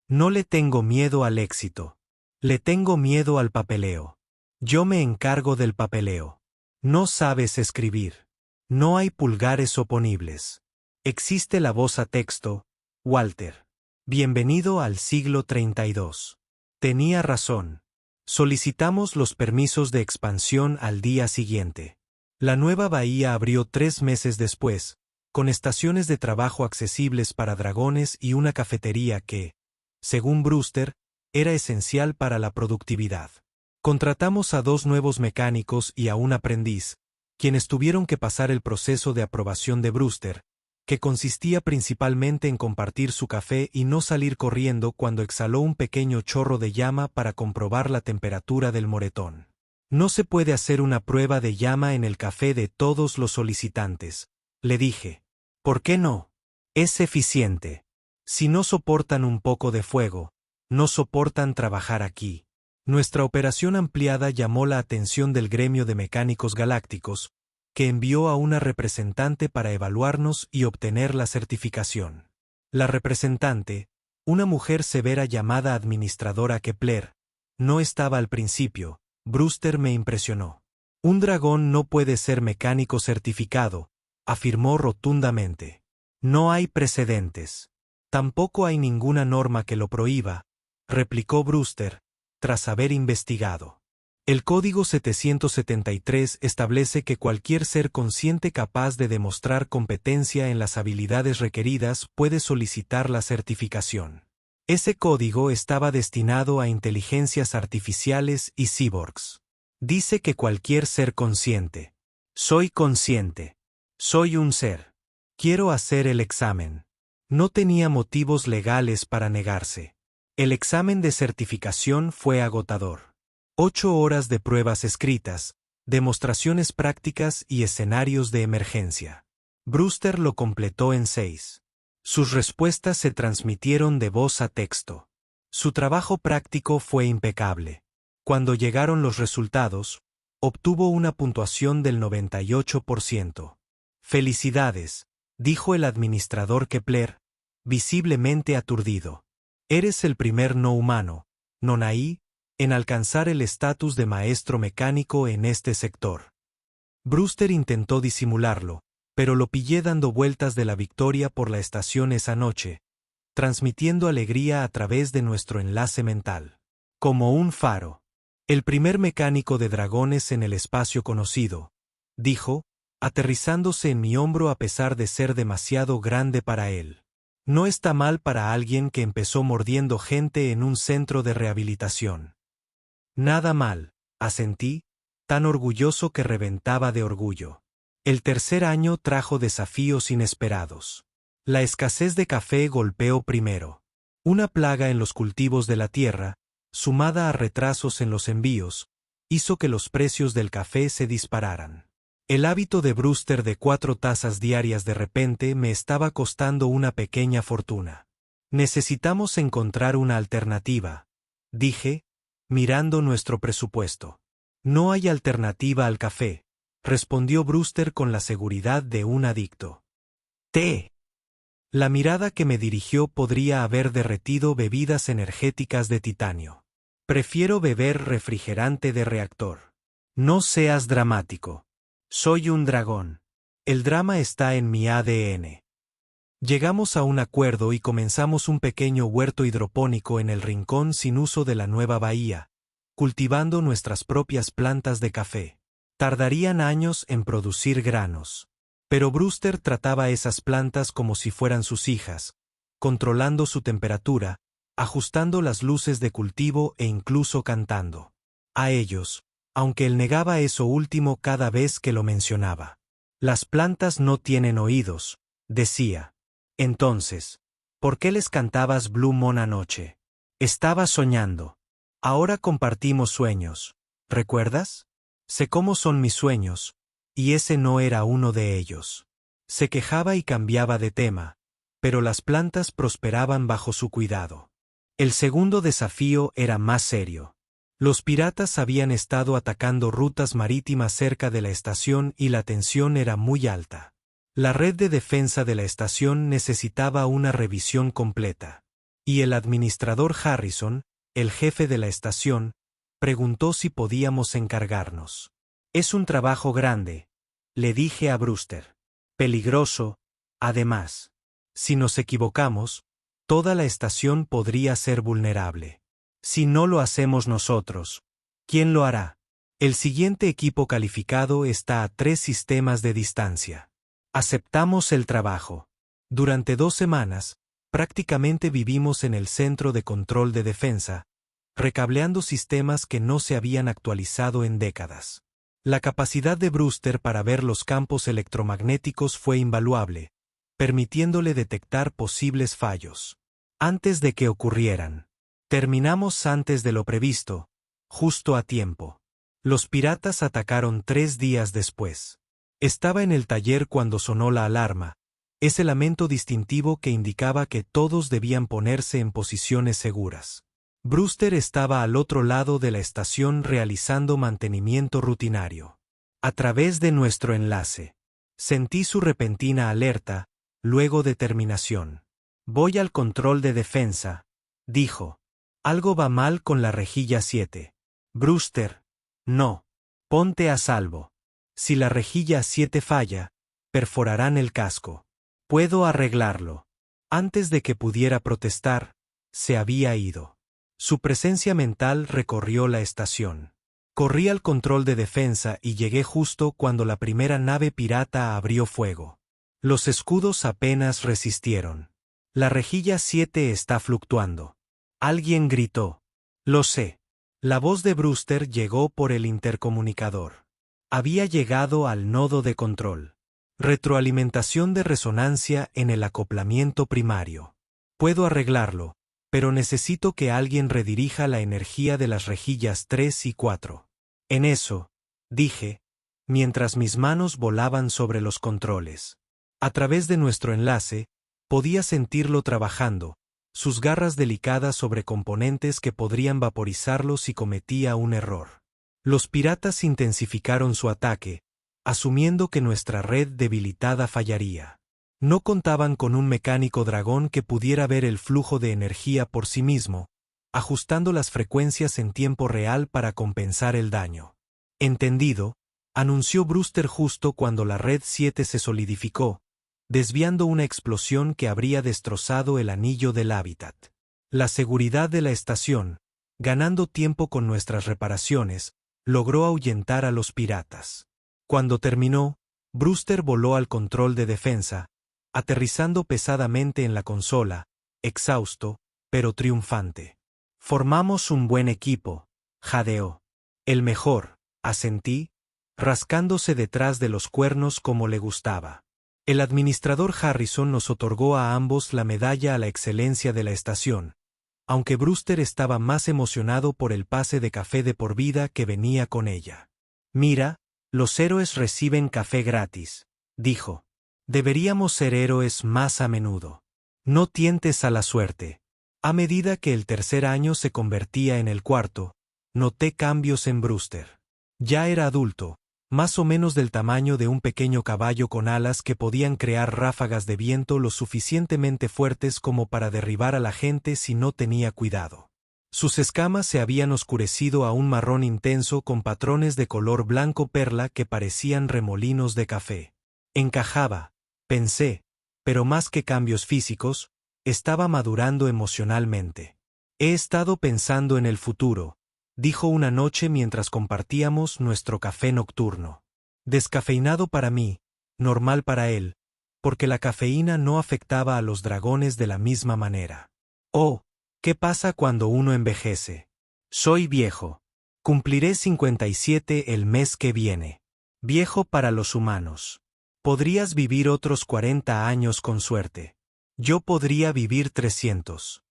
No le tengo miedo al éxito. Le tengo miedo al papeleo. Yo me encargo del papeleo. No sabes escribir. No hay pulgares oponibles. Existe la voz a texto, Walter. Bienvenido al siglo 32. Tenía razón. Solicitamos los permisos de expansión al día siguiente. La nueva bahía abrió 3 meses después, con estaciones de trabajo accesibles para dragones y una cafetería que, según Brewster, era esencial para la productividad. Contratamos a 2 nuevos mecánicos y a un aprendiz, quienes tuvieron que pasar el proceso de aprobación de Brewster, que consistía principalmente en compartir su café y no salir corriendo cuando exhaló un pequeño chorro de llama para comprobar la temperatura del moretón. No se puede hacer una prueba de llama en el café de todos los solicitantes, le dije. ¿Por qué no? Es eficiente. Si no soportan un poco de fuego, no soportan trabajar aquí. Nuestra operación ampliada llamó la atención del gremio de mecánicos galácticos, que envió a una representante para evaluarnos y obtener la certificación. La representante, una mujer severa llamada administradora Kepler, no estaba al principio. Brewster me impresionó. Un dragón no puede ser mecánico certificado, afirmó rotundamente. No hay precedentes. Tampoco hay ninguna norma que lo prohíba, replicó Brewster, tras haber investigado. El Código 773 establece que cualquier ser consciente capaz de demostrar competencia en las habilidades requeridas puede solicitar la certificación. Ese código estaba destinado a inteligencias artificiales y cyborgs. Dice que cualquier ser consciente. Soy consciente. Soy un ser. Quiero hacer el examen. No tenía motivos legales para negarse. El examen de certificación fue agotador. 8 horas de pruebas escritas, demostraciones prácticas y escenarios de emergencia. Brewster lo completó en 6. Sus respuestas se transmitieron de voz a texto. Su trabajo práctico fue impecable. Cuando llegaron los resultados, obtuvo una puntuación del 98%. Felicidades, dijo el administrador Kepler, visiblemente aturdido. Eres el primer no humano, Nonai, en alcanzar el estatus de maestro mecánico en este sector. Brewster intentó disimularlo, pero lo pillé dando vueltas de la victoria por la estación esa noche, transmitiendo alegría a través de nuestro enlace mental. Como un faro. El primer mecánico de dragones en el espacio conocido, dijo, aterrizándose en mi hombro a pesar de ser demasiado grande para él. No está mal para alguien que empezó mordiendo gente en un centro de rehabilitación. Nada mal, asentí, tan orgulloso que reventaba de orgullo. El tercer año trajo desafíos inesperados. La escasez de café golpeó primero. Una plaga en los cultivos de la tierra, sumada a retrasos en los envíos, hizo que los precios del café se dispararan. El hábito de Brewster de 4 tazas diarias de repente me estaba costando una pequeña fortuna. Necesitamos encontrar una alternativa, dije, mirando nuestro presupuesto. No hay alternativa al café, respondió Brewster con la seguridad de un adicto. Té. La mirada que me dirigió podría haber derretido bebidas energéticas de titanio. Prefiero beber refrigerante de reactor. No seas dramático. Soy un dragón. El drama está en mi ADN. Llegamos a un acuerdo y comenzamos un pequeño huerto hidropónico en el rincón sin uso de la nueva bahía, cultivando nuestras propias plantas de café. Tardarían años en producir granos. Pero Brewster trataba esas plantas como si fueran sus hijas, controlando su temperatura, ajustando las luces de cultivo e incluso cantando. A ellos, aunque él negaba eso último cada vez que lo mencionaba. Las plantas no tienen oídos, decía. Entonces, ¿por qué les cantabas Blue Moon anoche? Estaba soñando. Ahora compartimos sueños, ¿recuerdas? Sé cómo son mis sueños, y ese no era uno de ellos. Se quejaba y cambiaba de tema, pero las plantas prosperaban bajo su cuidado. El segundo desafío era más serio. Los piratas habían estado atacando rutas marítimas cerca de la estación y la tensión era muy alta. La red de defensa de la estación necesitaba una revisión completa. Y el administrador Harrison, el jefe de la estación, preguntó si podíamos encargarnos. Es un trabajo grande, le dije a Brewster. Peligroso, además. Si nos equivocamos, toda la estación podría ser vulnerable. Si no lo hacemos nosotros, ¿quién lo hará? El siguiente equipo calificado está a 3 sistemas de distancia. Aceptamos el trabajo. Durante 2 semanas, prácticamente vivimos en el centro de control de defensa, recableando sistemas que no se habían actualizado en décadas. La capacidad de Brewster para ver los campos electromagnéticos fue invaluable, permitiéndole detectar posibles fallos. Antes de que ocurrieran. Terminamos antes de lo previsto, justo a tiempo. Los piratas atacaron 3 días después. Estaba en el taller cuando sonó la alarma, ese lamento distintivo que indicaba que todos debían ponerse en posiciones seguras. Brewster estaba al otro lado de la estación realizando mantenimiento rutinario. A través de nuestro enlace. Sentí su repentina alerta, luego determinación. Voy al control de defensa, dijo. Algo va mal con la rejilla 7. Brewster, no. Ponte a salvo. Si la rejilla 7 falla, perforarán el casco. Puedo arreglarlo. Antes de que pudiera protestar, se había ido. Su presencia mental recorrió la estación. Corrí al control de defensa y llegué justo cuando la primera nave pirata abrió fuego. Los escudos apenas resistieron. La rejilla 7 está fluctuando. Alguien gritó. Lo sé. La voz de Brewster llegó por el intercomunicador. Había llegado al nodo de control. Retroalimentación de resonancia en el acoplamiento primario. Puedo arreglarlo, pero necesito que alguien redirija la energía de las rejillas 3 y 4. En eso, dije, mientras mis manos volaban sobre los controles. A través de nuestro enlace, podía sentirlo trabajando, sus garras delicadas sobre componentes que podrían vaporizarlo si cometía un error. Los piratas intensificaron su ataque, asumiendo que nuestra red debilitada fallaría. No contaban con un mecánico dragón que pudiera ver el flujo de energía por sí mismo, ajustando las frecuencias en tiempo real para compensar el daño. Entendido, anunció Brewster justo cuando la red 7 se solidificó, desviando una explosión que habría destrozado el anillo del hábitat. La seguridad de la estación, ganando tiempo con nuestras reparaciones, logró ahuyentar a los piratas. Cuando terminó, Brewster voló al control de defensa, aterrizando pesadamente en la consola, exhausto, pero triunfante. Formamos un buen equipo, jadeó. El mejor, asentí, rascándose detrás de los cuernos como le gustaba. El administrador Harrison nos otorgó a ambos la medalla a la excelencia de la estación, aunque Brewster estaba más emocionado por el pase de café de por vida que venía con ella. Mira, los héroes reciben café gratis, dijo. Deberíamos ser héroes más a menudo. No tientes a la suerte. A medida que el tercer año se convertía en el cuarto, noté cambios en Brewster. Ya era adulto, más o menos del tamaño de un pequeño caballo con alas que podían crear ráfagas de viento lo suficientemente fuertes como para derribar a la gente si no tenía cuidado. Sus escamas se habían oscurecido a un marrón intenso con patrones de color blanco perla que parecían remolinos de café. Encajaba, pensé, pero más que cambios físicos, estaba madurando emocionalmente. He estado pensando en el futuro, dijo una noche mientras compartíamos nuestro café nocturno. Descafeinado para mí, normal para él, porque la cafeína no afectaba a los dragones de la misma manera. Oh, ¿Qué pasa cuando uno envejece? Soy viejo. Cumpliré 57 el mes que viene. Viejo para los humanos. Podrías vivir otros 40 años con suerte. Yo podría vivir 300.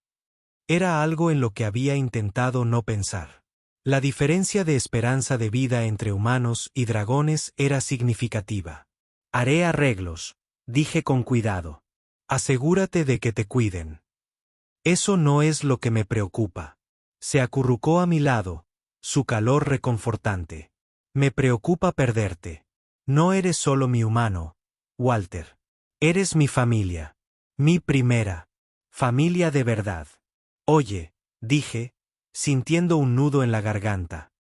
Era algo en lo que había intentado no pensar. La diferencia de esperanza de vida entre humanos y dragones era significativa. Haré arreglos, dije con cuidado. Asegúrate de que te cuiden. Eso no es lo que me preocupa. Se acurrucó a mi lado, su calor reconfortante. Me preocupa perderte. No eres solo mi humano, Walter. Eres mi familia. Mi primera familia de verdad. Oye, dije, sintiendo un nudo en la garganta.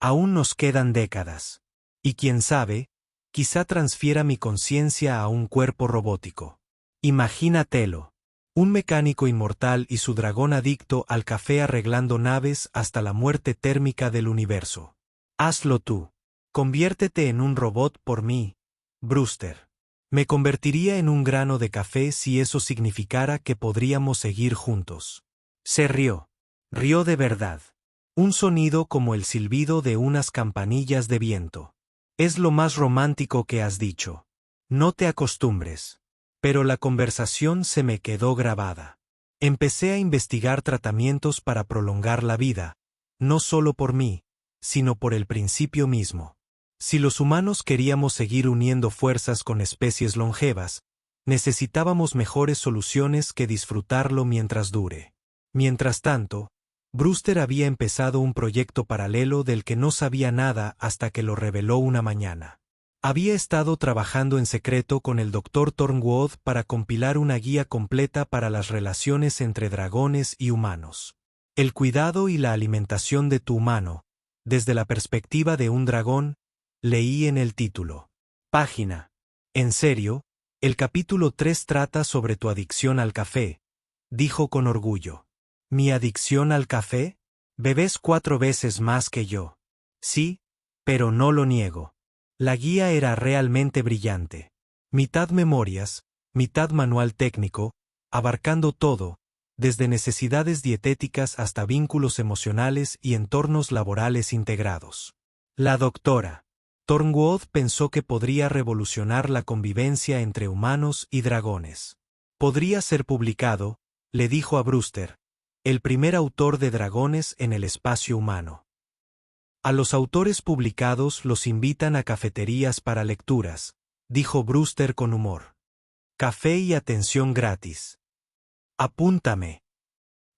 Aún nos quedan décadas. Y quién sabe, quizá transfiera mi conciencia a un cuerpo robótico. Imagínatelo. Un mecánico inmortal y su dragón adicto al café arreglando naves hasta la muerte térmica del universo. Hazlo tú. Conviértete en un robot por mí, Brewster. Me convertiría en un grano de café si eso significara que podríamos seguir juntos. Se rió. Rió de verdad. Un sonido como el silbido de unas campanillas de viento. Es lo más romántico que has dicho. No te acostumbres. Pero la conversación se me quedó grabada. Empecé a investigar tratamientos para prolongar la vida, no solo por mí, sino por el principio mismo. Si los humanos queríamos seguir uniendo fuerzas con especies longevas, necesitábamos mejores soluciones que disfrutarlo mientras dure. Mientras tanto, Brewster había empezado un proyecto paralelo del que no sabía nada hasta que lo reveló una mañana. Había estado trabajando en secreto con el Dr. Thornwood para compilar una guía completa para las relaciones entre dragones y humanos. El cuidado y la alimentación de tu humano, desde la perspectiva de un dragón, leí en el título. Página. En serio, el capítulo 3 trata sobre tu adicción al café, dijo con orgullo. ¿Mi adicción al café? Bebes 4 veces más que yo. Sí, pero no lo niego. La guía era realmente brillante. Mitad memorias, mitad manual técnico, abarcando todo, desde necesidades dietéticas hasta vínculos emocionales y entornos laborales integrados. La doctora Thornwood pensó que podría revolucionar la convivencia entre humanos y dragones. Podría ser publicado, le dijo a Brewster, el primer autor de dragones en el espacio humano. A los autores publicados los invitan a cafeterías para lecturas, dijo Brewster con humor. Café y atención gratis. Apúntame.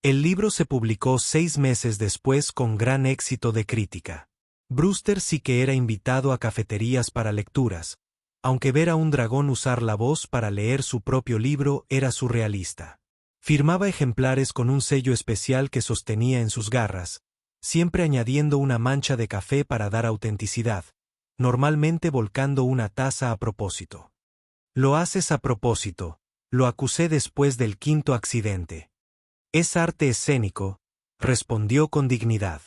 El libro se publicó 6 meses después con gran éxito de crítica. Brewster sí que era invitado a cafeterías para lecturas, aunque ver a un dragón usar la voz para leer su propio libro era surrealista. Firmaba ejemplares con un sello especial que sostenía en sus garras, siempre añadiendo una mancha de café para dar autenticidad, normalmente volcando una taza a propósito. Lo haces a propósito, lo acusé después del 5º accidente. Es arte escénico, respondió con dignidad.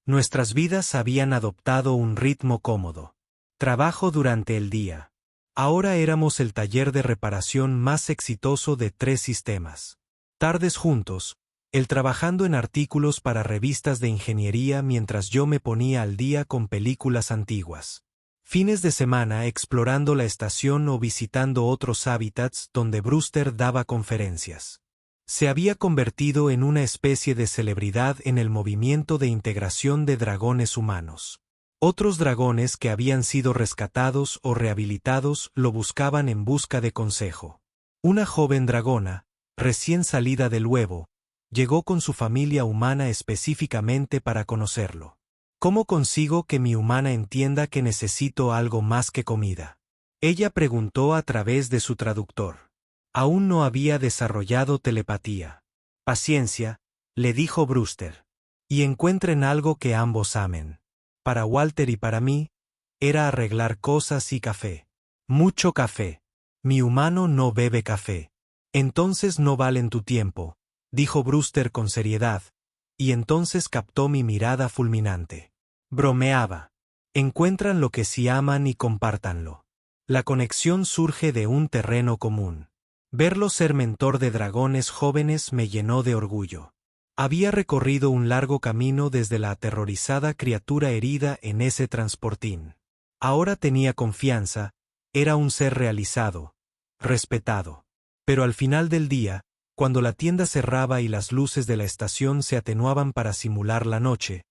Nuestras vidas habían adoptado un ritmo cómodo. Trabajo durante el día. Ahora éramos el taller de reparación más exitoso de 3 sistemas. Tardes juntos, él trabajando en artículos para revistas de ingeniería mientras yo me ponía al día con películas antiguas. Fines de semana explorando la estación o visitando otros hábitats donde Brewster daba conferencias. Se había convertido en una especie de celebridad en el movimiento de integración de dragones humanos. Otros dragones que habían sido rescatados o rehabilitados lo buscaban en busca de consejo. Una joven dragona, recién salida del huevo, llegó con su familia humana específicamente para conocerlo. ¿Cómo consigo que mi humana entienda que necesito algo más que comida? Ella preguntó a través de su traductor. Aún no había desarrollado telepatía. Paciencia, le dijo Brewster. Y encuentren algo que ambos amen. Para Walter y para mí, era arreglar cosas y café. Mucho café. Mi humano no bebe café. Entonces no valen tu tiempo, dijo Brewster con seriedad, y entonces captó mi mirada fulminante. Bromeaba. Encuentran lo que sí aman y compártanlo. La conexión surge de un terreno común. Verlo ser mentor de dragones jóvenes me llenó de orgullo. Había recorrido un largo camino desde la aterrorizada criatura herida en ese transportín. Ahora tenía confianza, era un ser realizado, respetado. Pero al final del día, cuando la tienda cerraba y las luces de la estación se atenuaban para simular la noche,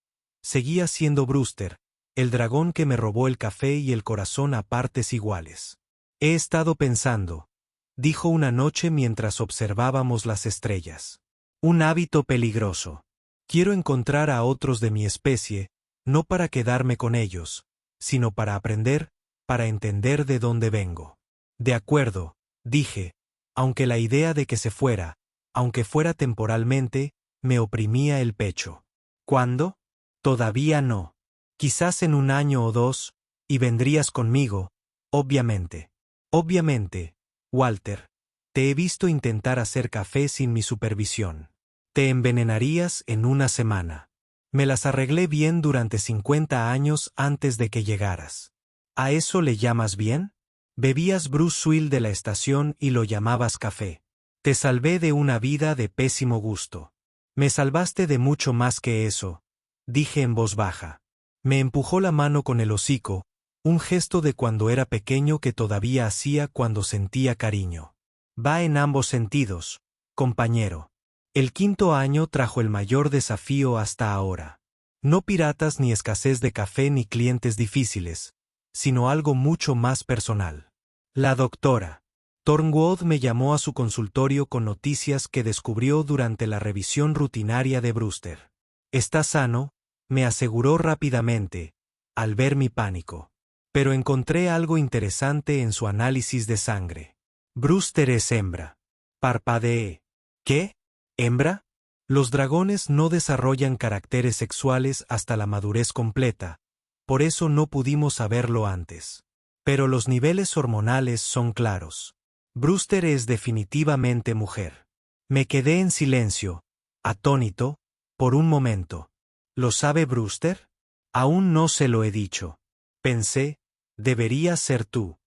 seguía siendo Brewster, el dragón que me robó el café y el corazón a partes iguales. He estado pensando, dijo una noche mientras observábamos las estrellas. Un hábito peligroso. Quiero encontrar a otros de mi especie, no para quedarme con ellos, sino para aprender, para entender de dónde vengo. De acuerdo, dije, aunque la idea de que se fuera, aunque fuera temporalmente, me oprimía el pecho. ¿Cuándo? Todavía no. Quizás en 1 año o 2, y vendrías conmigo, obviamente. Obviamente, Walter. Te he visto intentar hacer café sin mi supervisión. Te envenenarías en 1 semana. Me las arreglé bien durante 50 años antes de que llegaras. ¿A eso le llamas bien? Bebías Bruce Swill de la estación y lo llamabas café. Te salvé de una vida de pésimo gusto. Me salvaste de mucho más que eso, dije en voz baja. Me empujó la mano con el hocico, un gesto de cuando era pequeño que todavía hacía cuando sentía cariño. Va en ambos sentidos, compañero. El 5.º año trajo el mayor desafío hasta ahora. No piratas ni escasez de café ni clientes difíciles, sino algo mucho más personal. La doctora Thornwood me llamó a su consultorio con noticias que descubrió durante la revisión rutinaria de Brewster. Está sano, me aseguró rápidamente, al ver mi pánico. Pero encontré algo interesante en su análisis de sangre. Brewster es hembra. Parpadeé. ¿Qué? ¿Hembra? Los dragones no desarrollan caracteres sexuales hasta la madurez completa, por eso no pudimos saberlo antes. Pero los niveles hormonales son claros. Brewster es definitivamente mujer. Me quedé en silencio, atónito, por un momento. ¿Lo sabe Brewster? Aún no se lo he dicho. Pensé, deberías ser tú.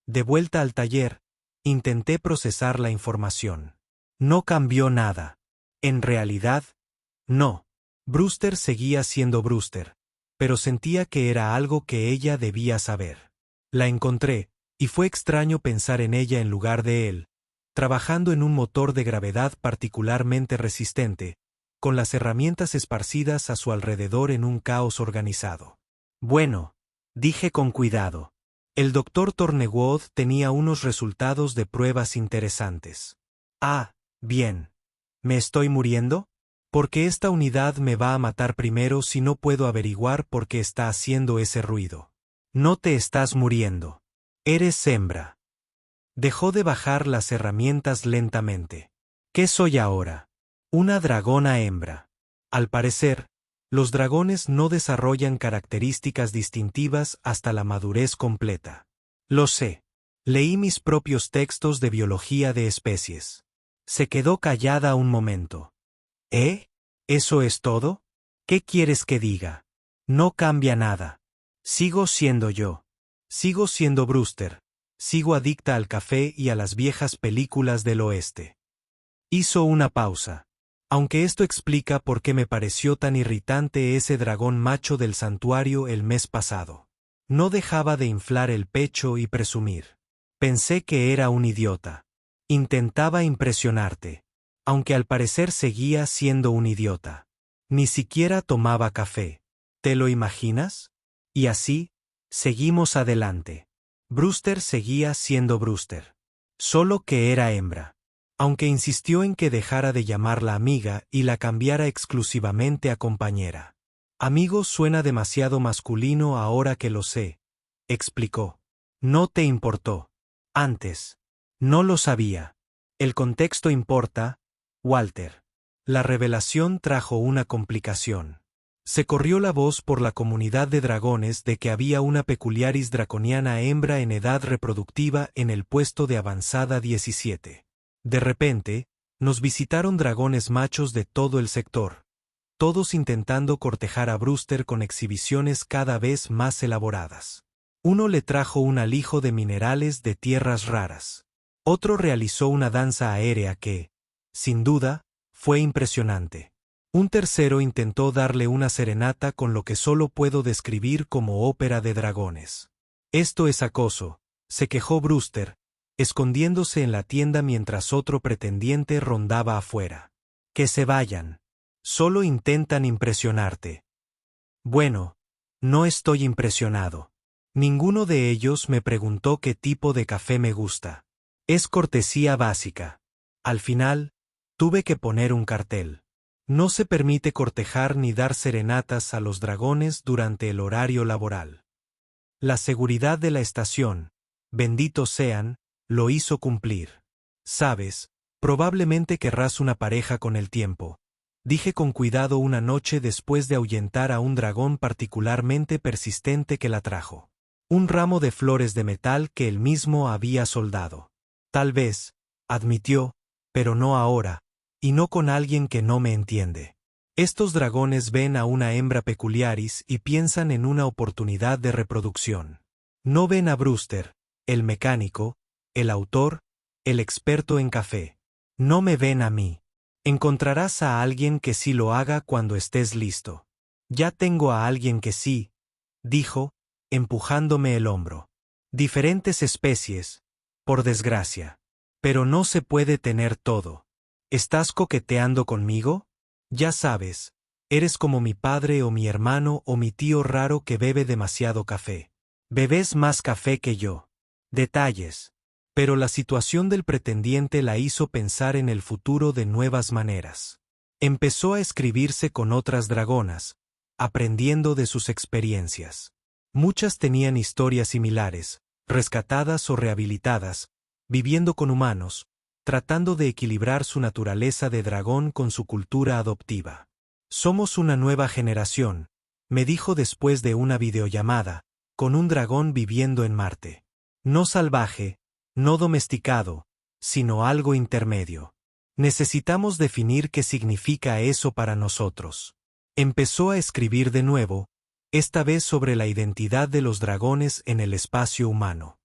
De vuelta al taller, intenté procesar la información. No cambió nada. En realidad, no. Brewster seguía siendo Brewster, pero sentía que era algo que ella debía saber. La encontré, y fue extraño pensar en ella en lugar de él, trabajando en un motor de gravedad particularmente resistente, con las herramientas esparcidas a su alrededor en un caos organizado. Bueno, dije con cuidado. El doctor Thornwood tenía unos resultados de pruebas interesantes. Ah, bien. ¿Me estoy muriendo? Porque esta unidad me va a matar primero si no puedo averiguar por qué está haciendo ese ruido. No te estás muriendo. Eres hembra. Dejó de bajar las herramientas lentamente. ¿Qué soy ahora? Una dragona hembra. Al parecer, los dragones no desarrollan características distintivas hasta la madurez completa. Lo sé. Leí mis propios textos de biología de especies. Se quedó callada un momento. ¿Eh? ¿Eso es todo? ¿Qué quieres que diga? No cambia nada. Sigo siendo yo. Sigo siendo Brewster. Sigo adicta al café y a las viejas películas del oeste. Hizo una pausa. Aunque esto explica por qué me pareció tan irritante ese dragón macho del santuario el mes pasado. No dejaba de inflar el pecho y presumir. Pensé que era un idiota. Intentaba impresionarte, aunque al parecer seguía siendo un idiota. Ni siquiera tomaba café. ¿Te lo imaginas? Y así, seguimos adelante. Brewster seguía siendo Brewster. Solo que era hembra. Aunque insistió en que dejara de llamarla amiga y la cambiara exclusivamente a compañera. Amigo suena demasiado masculino ahora que lo sé, explicó. No te importó. Antes. No lo sabía. El contexto importa, Walter. La revelación trajo una complicación. Se corrió la voz por la comunidad de dragones de que había una peculiaris draconiana hembra en edad reproductiva en el puesto de avanzada 17. De repente, nos visitaron dragones machos de todo el sector, todos intentando cortejar a Brewster con exhibiciones cada vez más elaboradas. Uno le trajo un alijo de minerales de tierras raras. Otro realizó una danza aérea que, sin duda, fue impresionante. Un tercero intentó darle una serenata con lo que solo puedo describir como ópera de dragones. Esto es acoso, se quejó Brewster, escondiéndose en la tienda mientras otro pretendiente rondaba afuera. Que se vayan. Solo intentan impresionarte. Bueno, no estoy impresionado. Ninguno de ellos me preguntó qué tipo de café me gusta. Es cortesía básica. Al final, tuve que poner un cartel. No se permite cortejar ni dar serenatas a los dragones durante el horario laboral. La seguridad de la estación, benditos sean, lo hizo cumplir. Sabes, probablemente querrás una pareja con el tiempo, dije con cuidado una noche después de ahuyentar a un dragón particularmente persistente que la trajo. Un ramo de flores de metal que él mismo había soldado. Tal vez, admitió, pero no ahora, y no con alguien que no me entiende. Estos dragones ven a una hembra peculiaris y piensan en una oportunidad de reproducción. No ven a Brewster, el mecánico, el autor, el experto en café. No me ven a mí. Encontrarás a alguien que sí lo haga cuando estés listo. Ya tengo a alguien que sí, dijo, empujándome el hombro. Diferentes especies, por desgracia. Pero no se puede tener todo. ¿Estás coqueteando conmigo? Ya sabes, eres como mi padre o mi hermano o mi tío raro que bebe demasiado café. Bebes más café que yo. Detalles. Pero la situación del pretendiente la hizo pensar en el futuro de nuevas maneras. Empezó a escribirse con otras dragonas, aprendiendo de sus experiencias. Muchas tenían historias similares, rescatadas o rehabilitadas, viviendo con humanos, tratando de equilibrar su naturaleza de dragón con su cultura adoptiva. Somos una nueva generación, me dijo después de una videollamada, con un dragón viviendo en Marte. No salvaje, no domesticado, sino algo intermedio. Necesitamos definir qué significa eso para nosotros. Empezó a escribir de nuevo, esta vez sobre la identidad de los dragones en el espacio humano.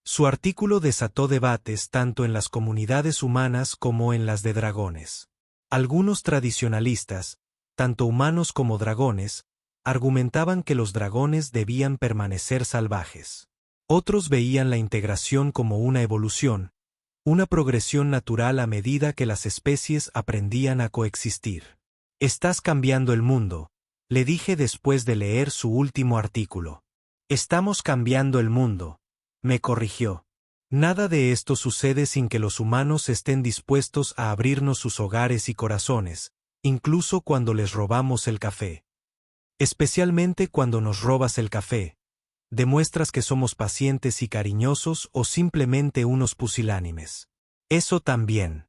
Su artículo desató debates tanto en las comunidades humanas como en las de dragones. Algunos tradicionalistas, tanto humanos como dragones, argumentaban que los dragones debían permanecer salvajes. Otros veían la integración como una evolución, una progresión natural a medida que las especies aprendían a coexistir. Estás cambiando el mundo, le dije después de leer su último artículo. Estamos cambiando el mundo, me corrigió. Nada de esto sucede sin que los humanos estén dispuestos a abrirnos sus hogares y corazones, incluso cuando les robamos el café. Especialmente cuando nos robas el café. Demuestras que somos pacientes y cariñosos o simplemente unos pusilánimes. Eso también.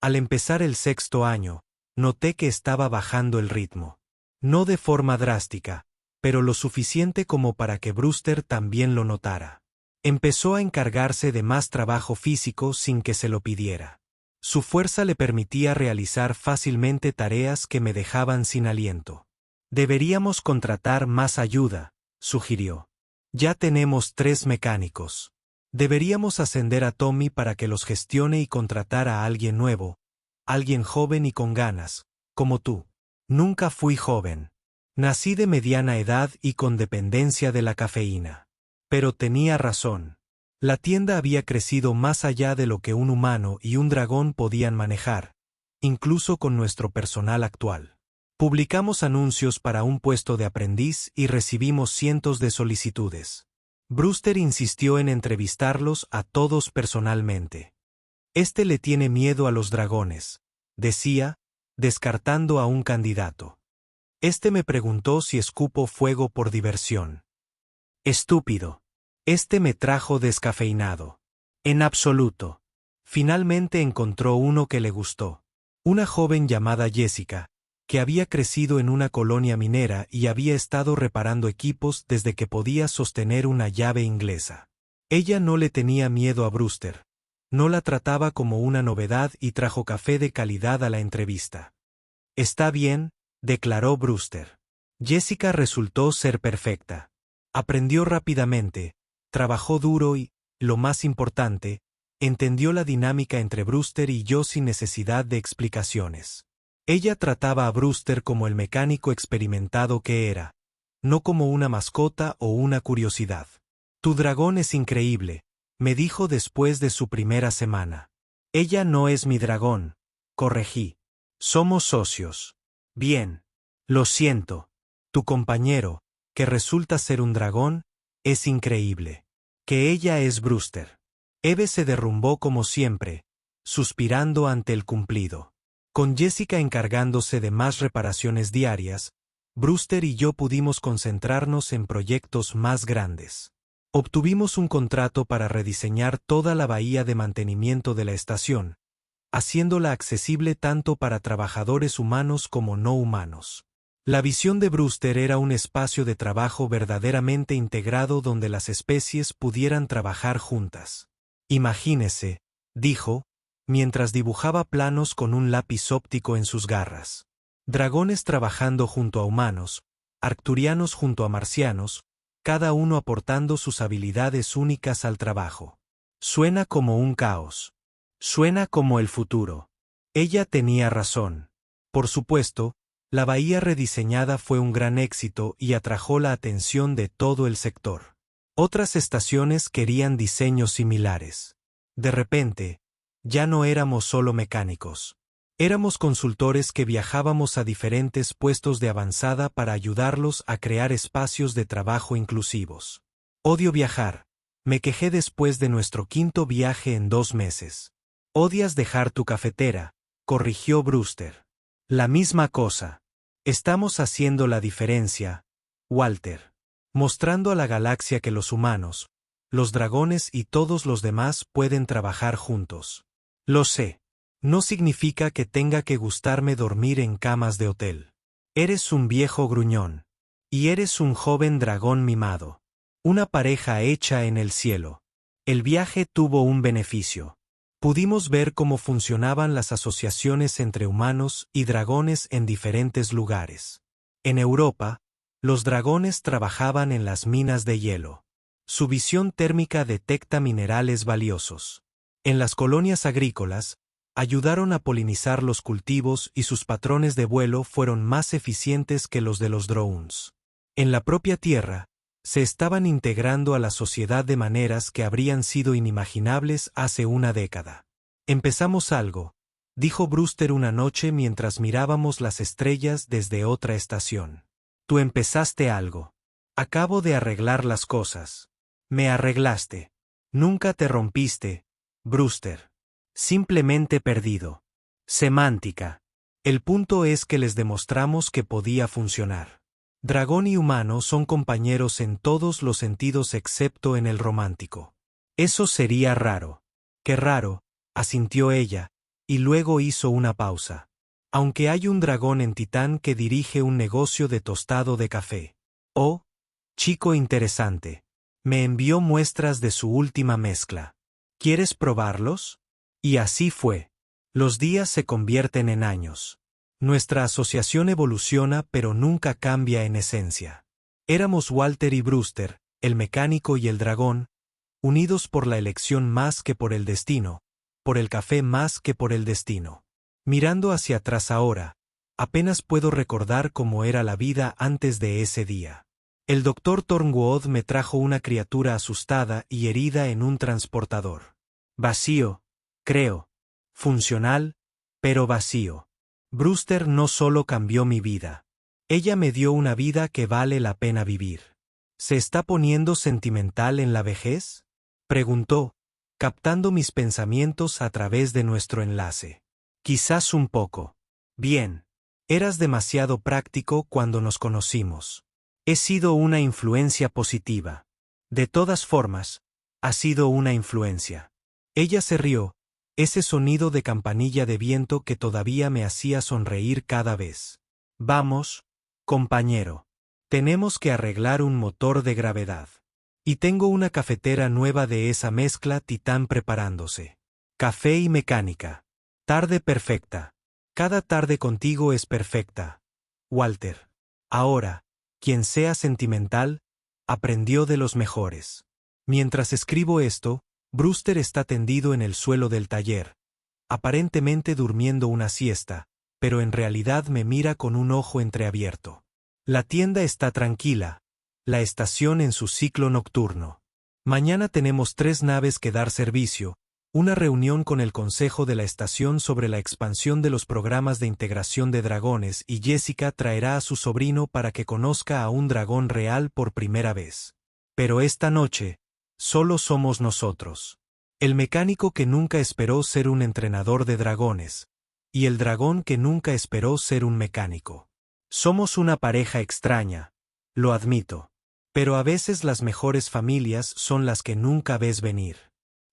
Al empezar el 6º año, noté que estaba bajando el ritmo. No de forma drástica, pero lo suficiente como para que Brewster también lo notara. Empezó a encargarse de más trabajo físico sin que se lo pidiera. Su fuerza le permitía realizar fácilmente tareas que me dejaban sin aliento. Deberíamos contratar más ayuda, sugirió. Ya tenemos 3 mecánicos. Deberíamos ascender a Tommy para que los gestione y contratar a alguien nuevo, alguien joven y con ganas, como tú. Nunca fui joven. Nací de mediana edad y con dependencia de la cafeína. Pero tenía razón. La tienda había crecido más allá de lo que un humano y un dragón podían manejar, incluso con nuestro personal actual. Publicamos anuncios para un puesto de aprendiz y recibimos cientos de solicitudes. Brewster insistió en entrevistarlos a todos personalmente. Este le tiene miedo a los dragones, decía, descartando a un candidato. Este me preguntó si escupo fuego por diversión. Estúpido. Este me trajo descafeinado. En absoluto. Finalmente encontró uno que le gustó. Una joven llamada Jessica, que había crecido en una colonia minera y había estado reparando equipos desde que podía sostener una llave inglesa. Ella no le tenía miedo a Brewster. No la trataba como una novedad y trajo café de calidad a la entrevista. Está bien, declaró Brewster. Jessica resultó ser perfecta. Aprendió rápidamente, trabajó duro y, lo más importante, entendió la dinámica entre Brewster y yo sin necesidad de explicaciones. Ella trataba a Brewster como el mecánico experimentado que era, no como una mascota o una curiosidad. Tu dragón es increíble, me dijo después de su primera semana. Ella no es mi dragón, corregí. Somos socios. Bien. Lo siento. Tu compañero, que resulta ser un dragón, es increíble. Que ella es Brewster. Eve se derrumbó como siempre, suspirando ante el cumplido. Con Jessica encargándose de más reparaciones diarias, Brewster y yo pudimos concentrarnos en proyectos más grandes. Obtuvimos un contrato para rediseñar toda la bahía de mantenimiento de la estación, haciéndola accesible tanto para trabajadores humanos como no humanos. La visión de Brewster era un espacio de trabajo verdaderamente integrado donde las especies pudieran trabajar juntas. Imagínese, dijo, mientras dibujaba planos con un lápiz óptico en sus garras. Dragones trabajando junto a humanos, arcturianos junto a marcianos, cada uno aportando sus habilidades únicas al trabajo. Suena como un caos. Suena como el futuro. Ella tenía razón. Por supuesto, la bahía rediseñada fue un gran éxito y atrajo la atención de todo el sector. Otras estaciones querían diseños similares. De repente, ya no éramos solo mecánicos. Éramos consultores que viajábamos a diferentes puestos de avanzada para ayudarlos a crear espacios de trabajo inclusivos. Odio viajar, me quejé después de nuestro quinto viaje en 2 meses. Odias dejar tu cafetera, corrigió Brewster. La misma cosa. Estamos haciendo la diferencia, Walter. Mostrando a la galaxia que los humanos, los dragones y todos los demás pueden trabajar juntos. Lo sé. No significa que tenga que gustarme dormir en camas de hotel. Eres un viejo gruñón. Y eres un joven dragón mimado. Una pareja hecha en el cielo. El viaje tuvo un beneficio. Pudimos ver cómo funcionaban las asociaciones entre humanos y dragones en diferentes lugares. En Europa, los dragones trabajaban en las minas de hielo. Su visión térmica detecta minerales valiosos. En las colonias agrícolas, ayudaron a polinizar los cultivos y sus patrones de vuelo fueron más eficientes que los de los drones. En la propia Tierra, se estaban integrando a la sociedad de maneras que habrían sido inimaginables hace una década. Empezamos algo, dijo Brewster una noche mientras mirábamos las estrellas desde otra estación. Tú empezaste algo. Acabo de arreglar las cosas. Me arreglaste. Nunca te rompiste, Brewster. Simplemente perdido. Semántica. El punto es que les demostramos que podía funcionar. Dragón y humano son compañeros en todos los sentidos excepto en el romántico. Eso sería raro. Qué raro, asintió ella, y luego hizo una pausa. Aunque hay un dragón en Titán que dirige un negocio de tostado de café. Oh, chico interesante. Me envió muestras de su última mezcla. ¿Quieres probarlos? Y así fue. Los días se convierten en años. Nuestra asociación evoluciona pero nunca cambia en esencia. Éramos Walter y Brewster, el mecánico y el dragón, unidos por la elección más que por el destino, por el café más que por el destino. Mirando hacia atrás ahora, apenas puedo recordar cómo era la vida antes de ese día. El Dr. Thornwood me trajo una criatura asustada y herida en un transportador. Vacío. Creo. Funcional, pero vacío. Brewster no solo cambió mi vida. Ella me dio una vida que vale la pena vivir. ¿Se está poniendo sentimental en la vejez? Preguntó, captando mis pensamientos a través de nuestro enlace. Quizás un poco. Bien. Eras demasiado práctico cuando nos conocimos. He sido una influencia positiva. De todas formas, ha sido una influencia. Ella se rió. Ese sonido de campanilla de viento que todavía me hacía sonreír cada vez. Vamos, compañero. Tenemos que arreglar un motor de gravedad. Y tengo una cafetera nueva de esa mezcla Titán preparándose. Café y mecánica. Tarde perfecta. Cada tarde contigo es perfecta, Walter. Ahora, quien sea sentimental, aprendió de los mejores. Mientras escribo esto, Brewster está tendido en el suelo del taller, aparentemente durmiendo una siesta, pero en realidad me mira con un ojo entreabierto. La tienda está tranquila, la estación en su ciclo nocturno. Mañana tenemos 3 naves que dar servicio, una reunión con el consejo de la estación sobre la expansión de los programas de integración de dragones y Jessica traerá a su sobrino para que conozca a un dragón real por primera vez. Pero esta noche, solo somos nosotros. El mecánico que nunca esperó ser un entrenador de dragones, y el dragón que nunca esperó ser un mecánico. Somos una pareja extraña, lo admito. Pero a veces las mejores familias son las que nunca ves venir.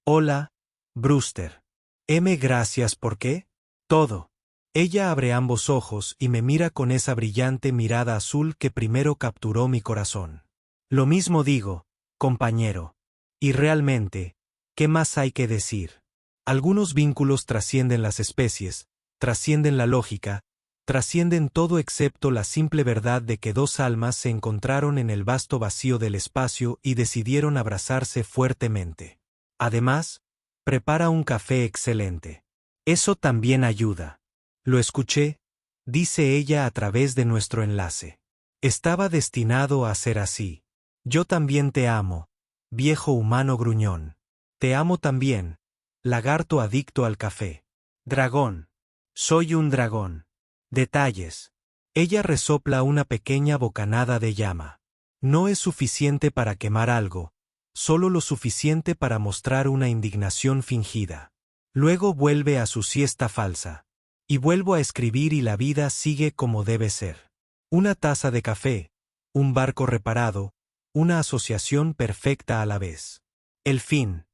Hola, Brewster. Gracias ¿por qué? Todo. Ella abre ambos ojos y me mira con esa brillante mirada azul que primero capturó mi corazón. Lo mismo digo, compañero. Y realmente, ¿qué más hay que decir? Algunos vínculos trascienden las especies, trascienden la lógica, trascienden todo excepto la simple verdad de que 2 almas se encontraron en el vasto vacío del espacio y decidieron abrazarse fuertemente. Además, prepara un café excelente. Eso también ayuda. Lo escuché, dice ella a través de nuestro enlace. Estaba destinado a ser así. Yo también te amo, viejo humano gruñón. Te amo también, lagarto adicto al café. Dragón. Soy un dragón. Detalles. Ella resopla una pequeña bocanada de llama. No es suficiente para quemar algo, solo lo suficiente para mostrar una indignación fingida. Luego vuelve a su siesta falsa. Y vuelvo a escribir y la vida sigue como debe ser. Una taza de café, un barco reparado, una asociación perfecta a la vez. El fin.